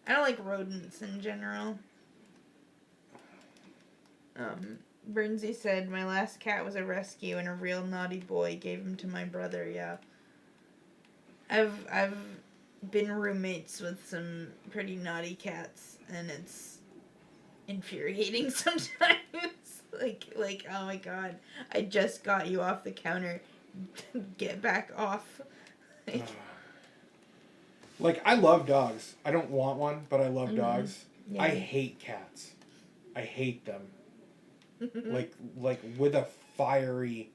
I don't like rodents in general. Burnsy said, my last cat was a rescue and a real naughty boy gave him to my brother. Yeah. I've been roommates with some pretty naughty cats, and it's infuriating sometimes. like, oh my god, I just got you off the counter. Get back off. Like, I love dogs. I don't want one, but I love dogs. Yeah. I hate cats. I hate them. like with a fiery,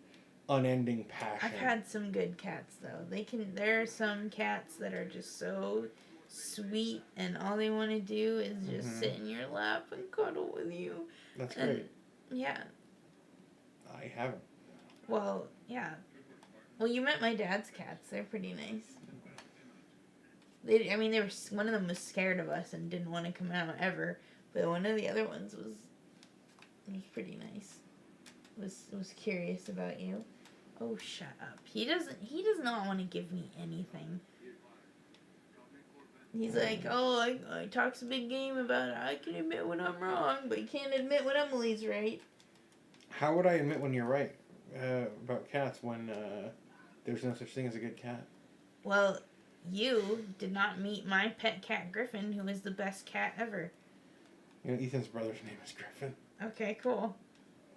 unending passion. I've had some good cats though. There are some cats that are just so sweet, and all they want to do is just sit in your lap and cuddle with you. That's great. Yeah. I haven't. Well, yeah. Well, you met my dad's cats. They're pretty nice. They were, one of them was scared of us and didn't want to come out ever, but one of the other ones was pretty nice. Was curious about you. Oh, shut up. He does not want to give me anything. He's like, oh, I talks a big game about it. I can admit when I'm wrong, but you can't admit when Emily's right. How would I admit when you're right about cats when there's no such thing as a good cat? Well, you did not meet my pet cat Griffin, who is the best cat ever. You know, Ethan's brother's name is Griffin. Okay, cool.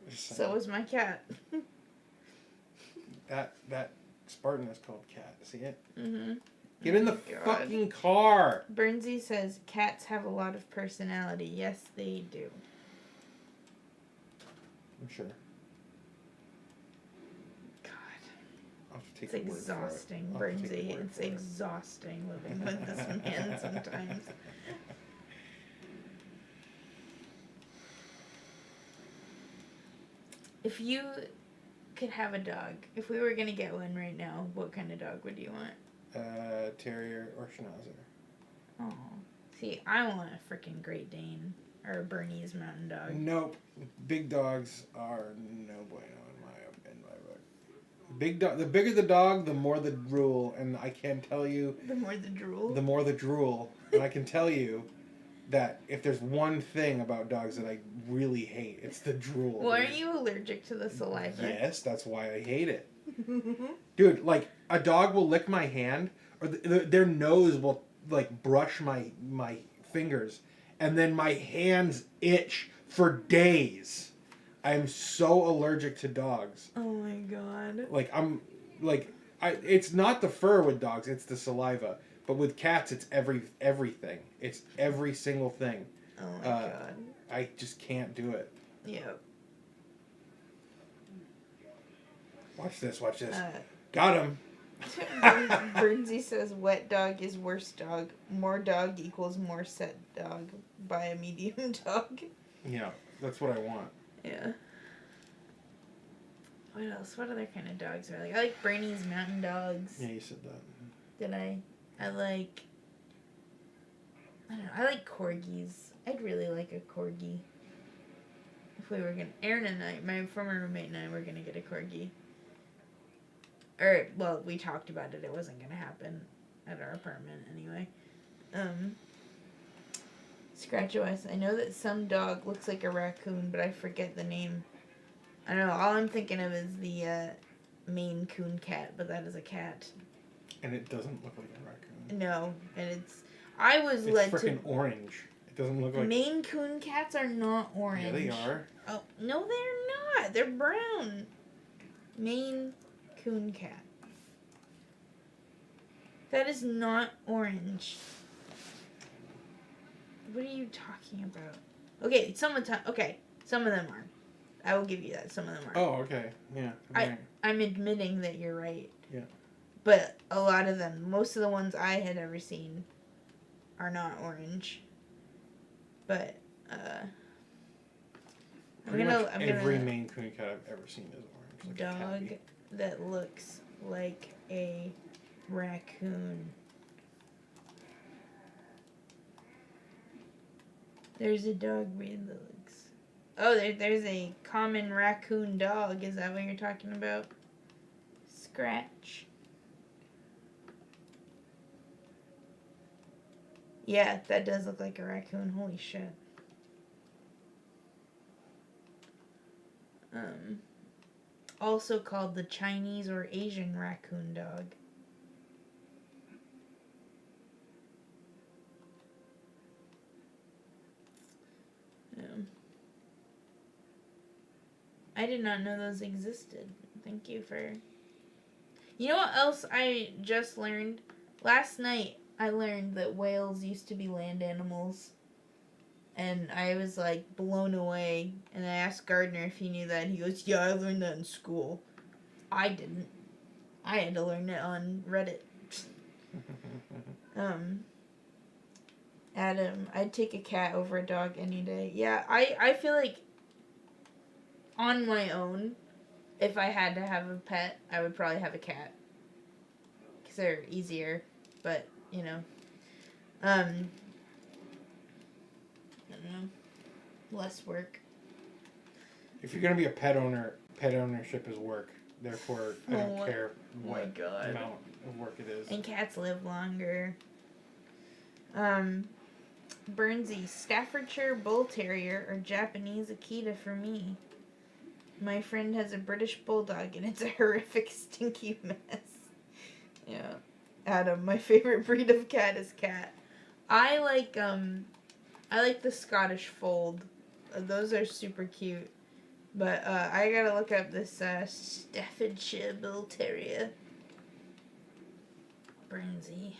So is my cat. That Spartan is called Cat. See it? Mm-hmm. Get in the fucking car! Burnsy says, cats have a lot of personality. Yes, they do. I'm sure. God. I'll have to take It's exhausting, Burnsy. It's exhausting living with this man sometimes. If you could have a dog, if we were going to get one right now, what kind of dog would you want? Terrier or Schnauzer. Oh. See, I want a freaking Great Dane. Or a Bernese Mountain Dog. Nope. Big dogs are no bueno in my book. Big dog. The bigger the dog, the more the drool. And I can tell you... The more the drool? The more the drool. And I can tell you that if there's one thing about dogs that I really hate, it's the drool. Well, are dude. you allergic to the saliva? Yes, that's why I hate it. Dude, like, a dog will lick my hand, or their nose will, like, brush my fingers, and then my hands itch for days. I'm so allergic to dogs. Oh my god. Like, it's not the fur with dogs, it's the saliva. But with cats, it's everything. It's every single thing. Oh my god. I just can't do it. Yep. Watch this. Got him. Burnsy says wet dog is worse dog. More dog equals more set dog. Buy a medium dog. Yeah, that's what I want. Yeah. What else? What other kind of dogs are I like Bernie's mountain dogs. Yeah, you said that. Did I? I like corgis. I'd really like a corgi. If we were gonna, Aaron and I, my former roommate and I were gonna get a corgi. Or, well, we talked about it. It wasn't gonna happen at our apartment anyway. Scratch OS. I know that some dog looks like a raccoon, but I forget the name. I don't know. All I'm thinking of is the Maine Coon cat, but that is a cat. And it doesn't look like a raccoon. No, and it's. I was It's led freaking to. orange. It doesn't look like. Maine Coon cats are not orange. Yeah, they are. Oh no, they're not. They're brown. Maine Coon cat. That is not orange. What are you talking about? Okay, some of them are. I will give you that. Some of them are. Oh, okay. Yeah. Right. I'm admitting that you're right. Yeah. But a lot of them, most of the ones I had ever seen, are not orange. But Every Maine Coon cat I've ever seen is orange. Like a dog tabby. that looks like a raccoon. There's a dog breed that looks. Oh, there's a common raccoon dog. Is that what you're talking about? Scratch. Yeah, that does look like a raccoon. Holy shit. Also called the Chinese or Asian raccoon dog. I did not know those existed. Thank you for... You know what else I just learned? Last night, I learned that whales used to be land animals. And I was, like, blown away. And I asked Gardner if he knew that. And he goes, yeah, I learned that in school. I didn't. I had to learn it on Reddit. Adam, I'd take a cat over a dog any day. Yeah, I feel like on my own, if I had to have a pet, I would probably have a cat. Because they're easier, but, you know. I don't know. Less work. If you're going to be a pet owner, pet ownership is work. Therefore, I don't care what amount of work it is. And cats live longer. Burnsy, Staffordshire Bull Terrier or Japanese Akita for me. My friend has a British Bulldog and it's a horrific stinky mess. Yeah. Adam, my favorite breed of cat is cat. I like the Scottish Fold. Those are super cute. But I gotta look up this Staffordshire Bull Terrier. Burnsy.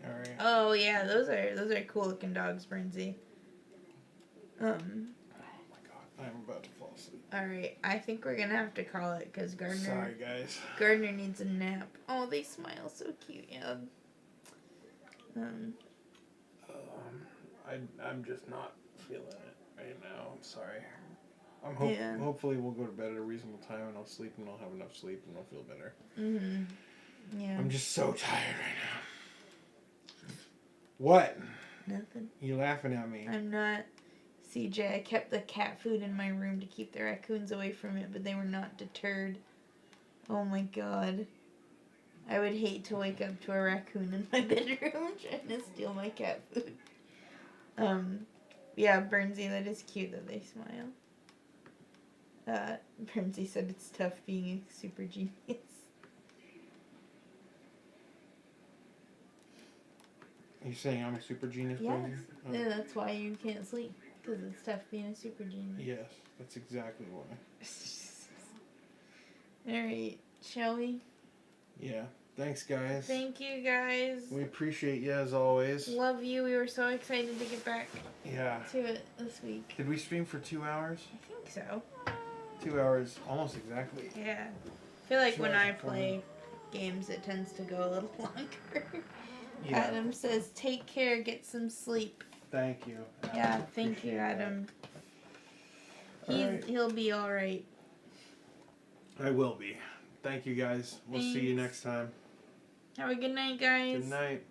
All right. Oh yeah, those are cool looking dogs, Burnsy. Oh my god, I'm about to fall asleep. All right, I think we're gonna have to call it because Gardner. Sorry, guys. Gardner needs a nap. Oh, they smile so cute, yeah. I'm just not feeling it right now. I'm sorry. Yeah. Hopefully we'll go to bed at a reasonable time and I'll sleep and I'll have enough sleep and I'll feel better. Yeah. I'm just so tired right now. What? Nothing. You laughing at me? I'm not. CJ, I kept the cat food in my room to keep the raccoons away from it, but they were not deterred. Oh my god. I would hate to wake up to a raccoon in my bedroom trying to steal my cat food. Yeah, Bernsey, that is cute that they smile. Bernsey said it's tough being a super genius. Are you saying I'm a super genius? Yes. Brandon? Oh. Yeah, that's why you can't sleep. Because it's tough being a super genius. Yes, that's exactly why. Alright, shall we? Yeah. Thanks, guys. Thank you guys. We appreciate you as always. Love you. We were so excited to get back Yeah. to it this week. Did we stream for 2 hours? I think so. 2 hours, almost exactly. Yeah. I feel like 2 when hours I and 40. play games, it tends to go a little longer. Yeah. Adam says, take care, get some sleep. Thank you. Adam. Yeah, thank Appreciate you, that. Adam. Alright. He'll be alright. I will be. Thank you, guys. We'll see you Thanks. next time. Have a good night, guys. Good night.